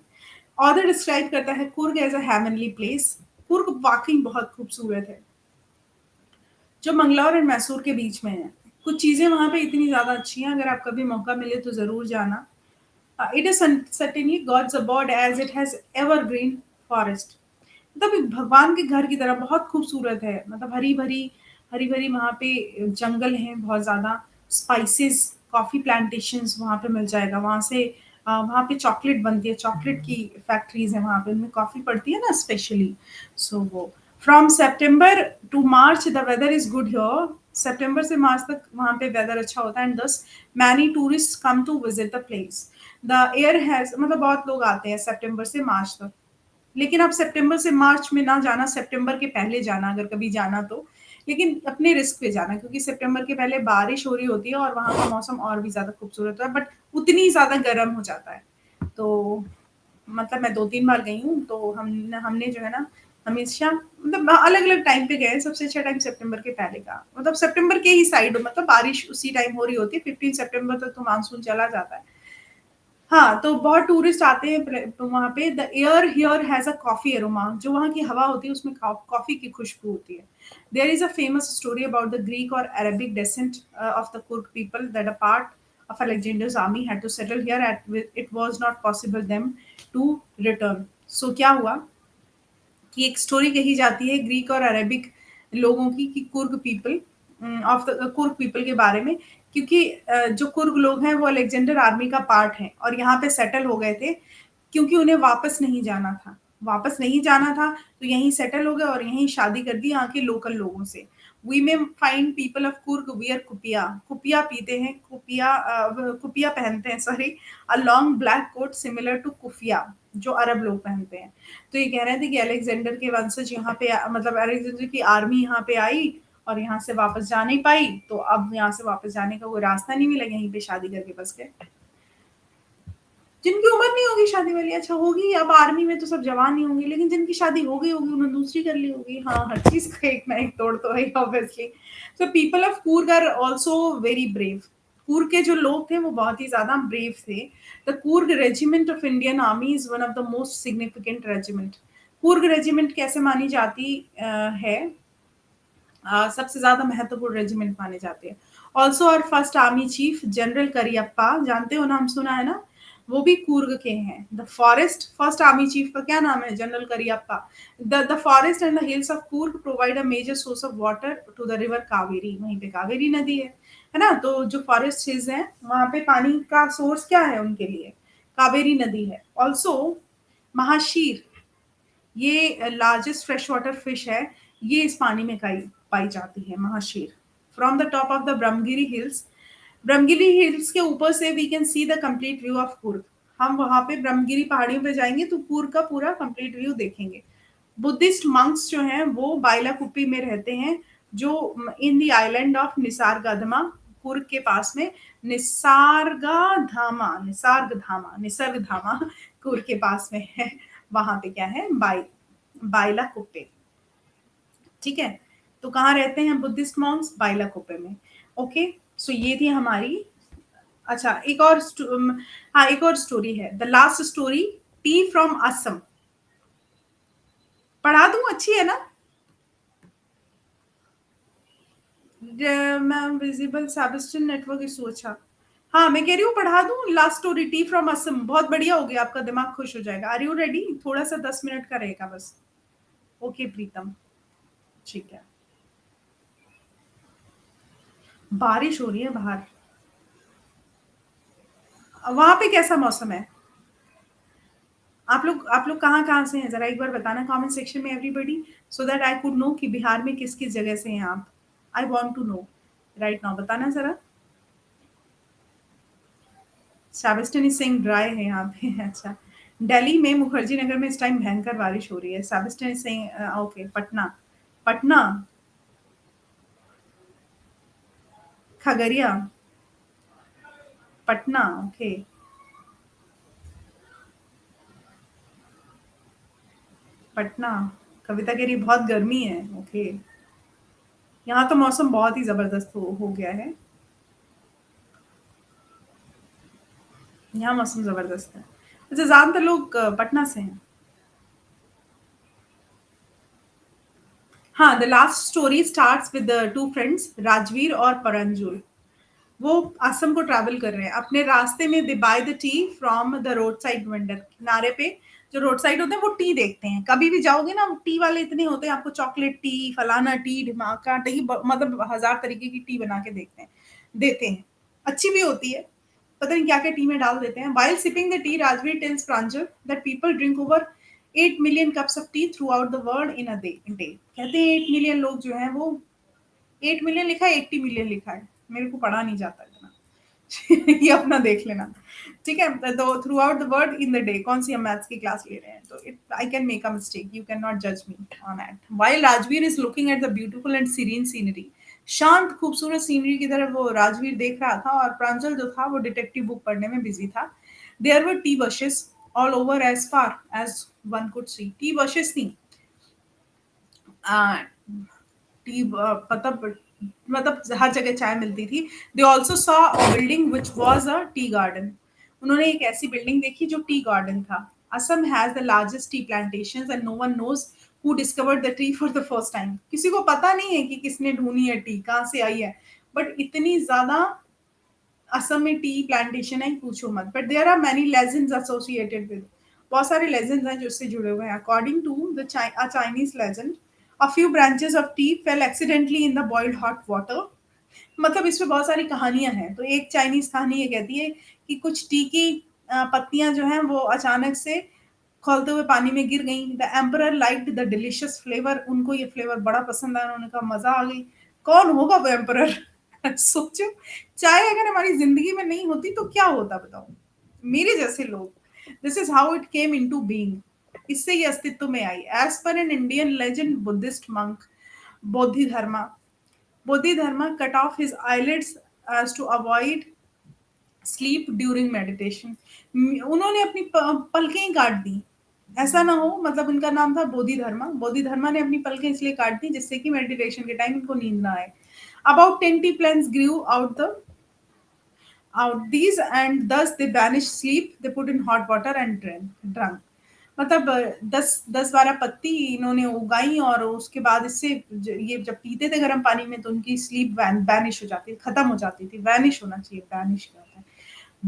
Author describe करता है Coorg as a heavenly place. Coorg वाकई बहुत खूबसूरत है, जो मंगलौर और मैसूर के बीच में है। कुछ चीजें वहां पे इतनी ज्यादा अच्छी हैं, अगर आप कभी मौका मिले तो जरूर जाना। It is certainly God's abode as it has evergreen forest. मतलब एक भगवान के घर की तरह बहुत खूबसूरत है। मतलब हरी भरी वहाँ पे जंगल हैं बहुत ज्यादा। स्पाइसेस, कॉफी प्लांटेशंस वहाँ पे मिल जाएगा। वहाँ से वहाँ पे चॉकलेट बनती है, चॉकलेट की फैक्ट्रीज है वहाँ पे, उनमें कॉफी पड़ती है ना स्पेशली। सो वो from September to March the weather is good here. सितंबर से मार्च तक वहाँ पे वेदर अच्छा होता है, and thus many tourist come to visit the place. The air has, मतलब बहुत लोग आते हैं सितंबर से मार्च तक। लेकिन आप सितंबर से मार्च में ना जाना, सितंबर के पहले जाना अगर कभी जाना तो, लेकिन अपने रिस्क पे जाना, क्योंकि सितंबर के पहले बारिश हो रही होती है और वहाँ का मौसम और भी ज्यादा खूबसूरत होता है, बट उतनी ज्यादा गर्म हो जाता है। तो मतलब मैं 2-3 बार गई हूँ, तो हमने जो है ना हमेशा मतलब अलग अलग टाइम पे गए, सबसे अच्छा टाइम सितंबर के पहले का, मतलब सितंबर के ही साइड, मतलब बारिश उसी टाइम हो रही होती है, 15 सितंबर तक तो मानसून चला जाता है। हाँ, तो बहुत टूरिस्ट आते हैं तो वहाँ पे। The air here has a coffee aroma, जो वहाँ की हवा होती है उसमें कॉफी की खुशबू होती है। There is a famous story about the Greek और Arabic descent of the Kurk people that a part of Alexander's army had to settle here at it was not possible them to return. So क्या हुआ कि एक story कही जाती है Greek और Arabic लोगों की, कि Coorg people of the Coorg people के बारे में, क्योंकि जो कुर्ग लोग हैं वो अलेक्जेंडर आर्मी का पार्ट हैं और यहाँ पे सेटल हो गए थे, क्योंकि उन्हें वापस नहीं जाना था। वापस नहीं जाना था तो यहीं सेटल हो गए और यहीं शादी कर दी यहाँ के लोकल लोगों से। We may find people of Coorg wear kupiya, kupiya पीते हैं, कुपिया कुपिया पहनते हैं, sorry, a long black coat similar to kufiya, जो अरब लोग पहनते हैं। तो ये कह रहे थे कि अलेक्जेंडर के वंशज यहाँ पे मतलब अलेक्जेंडर की आर्मी यहाँ पे आई और यहाँ से वापस जा नहीं पाई, तो अब यहाँ से वापस जाने का कोई रास्ता नहीं मिला, यहीं पे शादी करके बस गए। जिनकी उम्र नहीं होगी शादी वाली, अच्छा होगी, अब आर्मी में तो सब जवान ही होंगे, लेकिन जिनकी शादी हो गई होगी उन्होंने दूसरी कर ली होगी। हाँ, हर चीज का एक ना एक तोड़ तो है obviously. So people of Coorg are also very brave. Coorg के जो लोग थे वो बहुत ही ज्यादा ब्रेव थे। The Coorg regiment of Indian army is one of the most significant regiment. Coorg regiment कैसे मानी जाती है, सबसे ज्यादा महत्वपूर्ण रेजिमेंट माने जाते हैं। Also are first army chief general Cariappa, जानते हो, नाम सुना है ना, वो भी कूर्ग के हैं। The forest first army chief का क्या नाम है, general Cariappa. The forest and the hills of Coorg provide a major source of water to the river Kaveri, वहीं पे कावेरी नदी है ना। तो जो फॉरेस्ट हिल्स हैं वहां पे पानी का सोर्स क्या है उनके लिए, कावेरी नदी है। ऑल्सो महाशीर, ये लार्जेस्ट फ्रेश वाटर फिश है, ये इस पानी में पाई जाती है, mahseer. From the top of the Brahmagiri hills, Brahmagiri hills के ऊपर से we can see the complete view of Coorg. हम वहां पे ब्रह्मगिरी पहाड़ियों पे जाएंगे तो कूर्ग का पूरा कंप्लीट व्यू देखेंगे। बुद्धिस्ट मंक्स जो हैं वो बाइलाकुप्पी में रहते हैं, जो in the island of Nisargadhama, Coorg के पास में निसर्गधामा कूर्ग के पास में है। वहां पे क्या है, बाइलाकुप्पे, ठीक है। तो कहाँ रहते हैं बुद्धिस्ट मॉन्क्स, बाइलाकुप्पे में। ओके, सो ये थी हमारी। अच्छा, हाँ, एक और स्टोरी है, the last story, T from Assam. पढ़ा दूं, अच्छी है ना। Ma'am visible Sebastian network issue, अच्छा। हाँ, मैं कह रही हूँ पढ़ा दूं, last story T from Assam, बहुत बढ़िया हो गया, आपका दिमाग खुश हो जाएगा। आर यू रेडी, थोड़ा सा 10 मिनट का रहेगा बस। ओके प्रीतम, ठीक है। बारिश हो रही है बाहर, वहां पे कैसा मौसम है। आप लोग कहाँ से हैं, जरा एक बार बताना कमेंट सेक्शन में everybody, so that I could know कि बिहार में किस किस जगह से हैं आप। I want to know right now, बताना जरा। सेबेस्टियन इज सेइंग ड्राई है यहाँ पे अच्छा। दिल्ली में मुखर्जी नगर में इस टाइम भयंकर बारिश हो रही है। Sebastian is saying okay, Patna, Patna, Khagaria, Patna, okay. Patna, Kavita कह रही है बहुत गर्मी है, ओके। यहाँ तो मौसम बहुत ही जबरदस्त हो गया है, यहाँ मौसम जबरदस्त है। अच्छा, ज्यादातर लोग पटना से हैं। हाँ, the last story starts with two friends, Rajveer और परंजुल। वो असम को ट्रैवल कर रहे हैं, अपने रास्ते में they buy the tea from the road side vendor. किनारे पे जो रोड साइड होते हैं वो टी देखते हैं, कभी भी जाओगे ना टी वाले इतने होते हैं, आपको चॉकलेट टी, फलाना टी, ढिमाका टी, मतलब हजार तरीके की टी बना के देते हैं, अच्छी भी होती है, पता नहीं क्या क्या टी में डाल देते हैं। While sipping the tea, Rajvir tells Pranjal that people drink over 8 million cups of tea throughout the world in a day. कहते हैं 8 मिलियन लोग जो हैं वो, 8 मिलियन लिखा है 80 मिलियन लिखा है, मेरे को पढ़ा नहीं जाता इतना। ये अपना देख लेना, ठीक है। तो through out the world in the day, कौन सी हम मैथ्स की क्लास ले रहे हैं, तो it I can make a mistake, you can not जज me on at. While Rajveer is looking at the beautiful and serene scenery, शांत खूबसूरत सीनरी की तरफ वो राजवीर देख रहा था, और प्रांजल जो था वो डिटेक्टिव बुक पढ़ने में बिजी था। There were tea bushes all over as far as one could see, tea bushes थी टी मतलब हर जगह चाय मिलती थी। They also saw a building which was a tea garden. उन्होंने एक ऐसी बिल्डिंग देखी जो टी गार्डन था। Assam has the largest tea plantation and no one knows who discovered the tree for the first time. किसी को पता नहीं है कि किसने ढूंढी है टी, कहाँ से आई है, बट इतनी ज्यादा असम में टी प्लांटेशन है पूछो मत। But there are many legends associated with, बहुत सारे लेजेंड्स हैं जो इससे जुड़े हुए हैं। According to the Chinese legend, a few branches of tea fell accidentally in the boiled hot water. मतलब इसमें बहुत सारी कहानियां हैं। तो एक चाइनीज कहानी ये कहती है कि कुछ टी की पत्तियां जो हैं वो अचानक से खौलते हुए पानी में गिर गई। The emperor liked the delicious flavour, उनको ये फ्लेवर बड़ा पसंद आया, उन्होंने कहा मजा आ गई। कौन होगा वो एम्परर? सोचो, चाय अगर हमारी जिंदगी में नहीं होती तो क्या होता बताओ, मेरे जैसे लोग। This is how it came into being, इससे ये अस्तित्व में आई। As per an Indian legend, Buddhist monk Bodhidharma Bodhidharma cut off his eyelids as to avoid sleep during meditation. उन्होंने अपनी पलकें ही काट दी, ऐसा ना हो, मतलब उनका नाम था बोधिधर्मा। बोधिधर्मा ने अपनी पलकें इसलिए काट दी जिससे कि मेडिटेशन के टाइम इनको नींद ना आए। About 10 tea plants grew out these and thus they banished sleep. They put in hot water and drunk. मतलब 10-12 पत्ती इन्होंने उगाई और उसके बाद इससे ये जब पीते थे गर्म पानी में तो उनकी स्लीप बैनिश हो जाती, खत्म हो जाती थी। वैनिश होना चाहिए, बैनिश क्या होता है।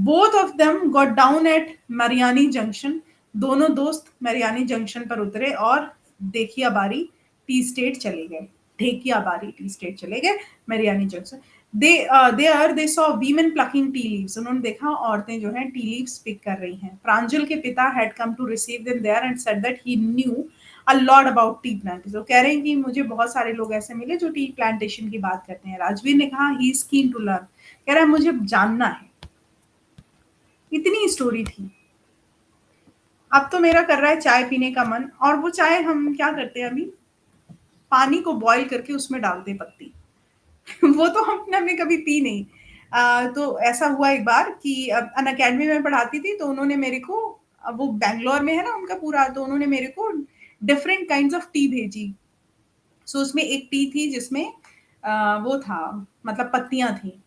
Both of them got down at Mariani junction. दोनों दोस्त मरियानी जंक्शन पर उतरे और देखिया बारी टी स्टेट चले गए। ढेकिया बारी टी स्टेट चले गए, Mariani junction. They saw women plucking tea leaves. उन्होंने देखा औरतें जो हैं टी लीव्स पिक कर रही हैं। प्रांजल के पिता had come to receive them there and said that he knew a lot about tea plantation. वो कह रहे हैं कि मुझे बहुत सारे लोग ऐसे मिले जो टी प्लांटेशन की बात करते हैं। राजवीर ने कहा he is keen to learn, कह रहा है मुझे जानना है। इतनी स्टोरी थी। अब तो मेरा कर रहा है चाय पीने का मन, और वो चाय हम क्या करते हैं अभी, पानी को बॉईल करके उसमें डालते पत्ती। वो तो हमने कभी पी नहीं। तो ऐसा हुआ एक बार कि अन अकेडमी में पढ़ाती थी तो उन्होंने मेरे को, वो बैंगलोर में है ना उनका पूरा, तो उन्होंने मेरे को डिफरेंट काइंड्स ऑफ टी भेजी। सो उसमें एक टी थी जिसमें वो था, मतलब पत्तियां थी।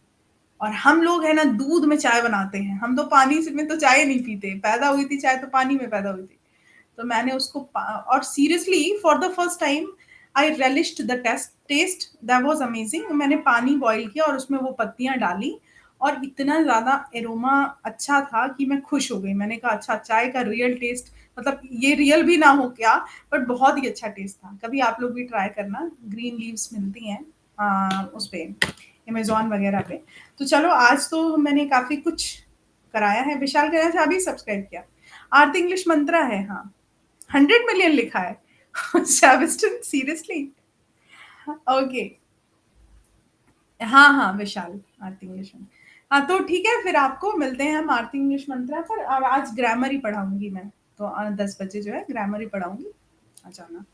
और हम लोग है ना दूध में चाय बनाते हैं, हम तो पानी में तो चाय नहीं पीते। पैदा हुई थी चाय तो पानी में पैदा हुई थी। तो मैंने उसको और seriously for the first time I relished the taste, that was amazing. मैंने पानी बॉईल किया और उसमें वो पत्तियां डाली और इतना ज्यादा एरोमा अच्छा था कि मैं खुश हो गई। मैंने कहा अच्छा, चाय का रियल टेस्ट, मतलब ये रियल भी ना हो क्या, बट बहुत ही अच्छा टेस्ट था। कभी आप लोग भी ट्राई करना, ग्रीन लीव्स मिलती हैं उस पे, अमेजोन वगैरह पे। तो चलो आज तो मैंने काफी कुछ कराया है। विशाल कह रहा था अभी सब्सक्राइब किया। आरती इंग्लिश मंत्रा है, हाँ 100 मिलियन लिखा है। शाबिस्टन सीरियसली, ओके। हाँ हाँ विशाल, आरती इंग्लिश मंत्रा। हाँ तो ठीक है, फिर आपको मिलते हैं हम आरती इंग्लिश मंत्रा पर। और आज ग्रामर ही पढ़ाऊंगी मैं, तो 10 बजे जो है ग्रामर ही पढ़ाऊंगी, आ जाना।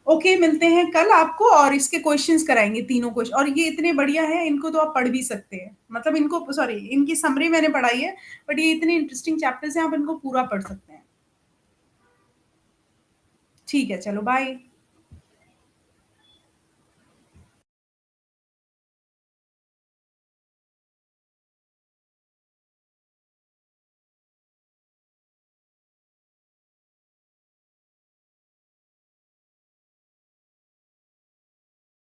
ओके मिलते हैं कल आपको, और इसके क्वेश्चंस कराएंगे, तीनों क्वेश्चन। और ये इतने बढ़िया है, इनको तो आप पढ़ भी सकते हैं, मतलब इनको, सॉरी इनकी समरी मैंने पढ़ाई है, बट ये इतने इंटरेस्टिंग चैप्टर्स हैं, आप इनको पूरा पढ़ सकते हैं। ठीक है चलो बाय।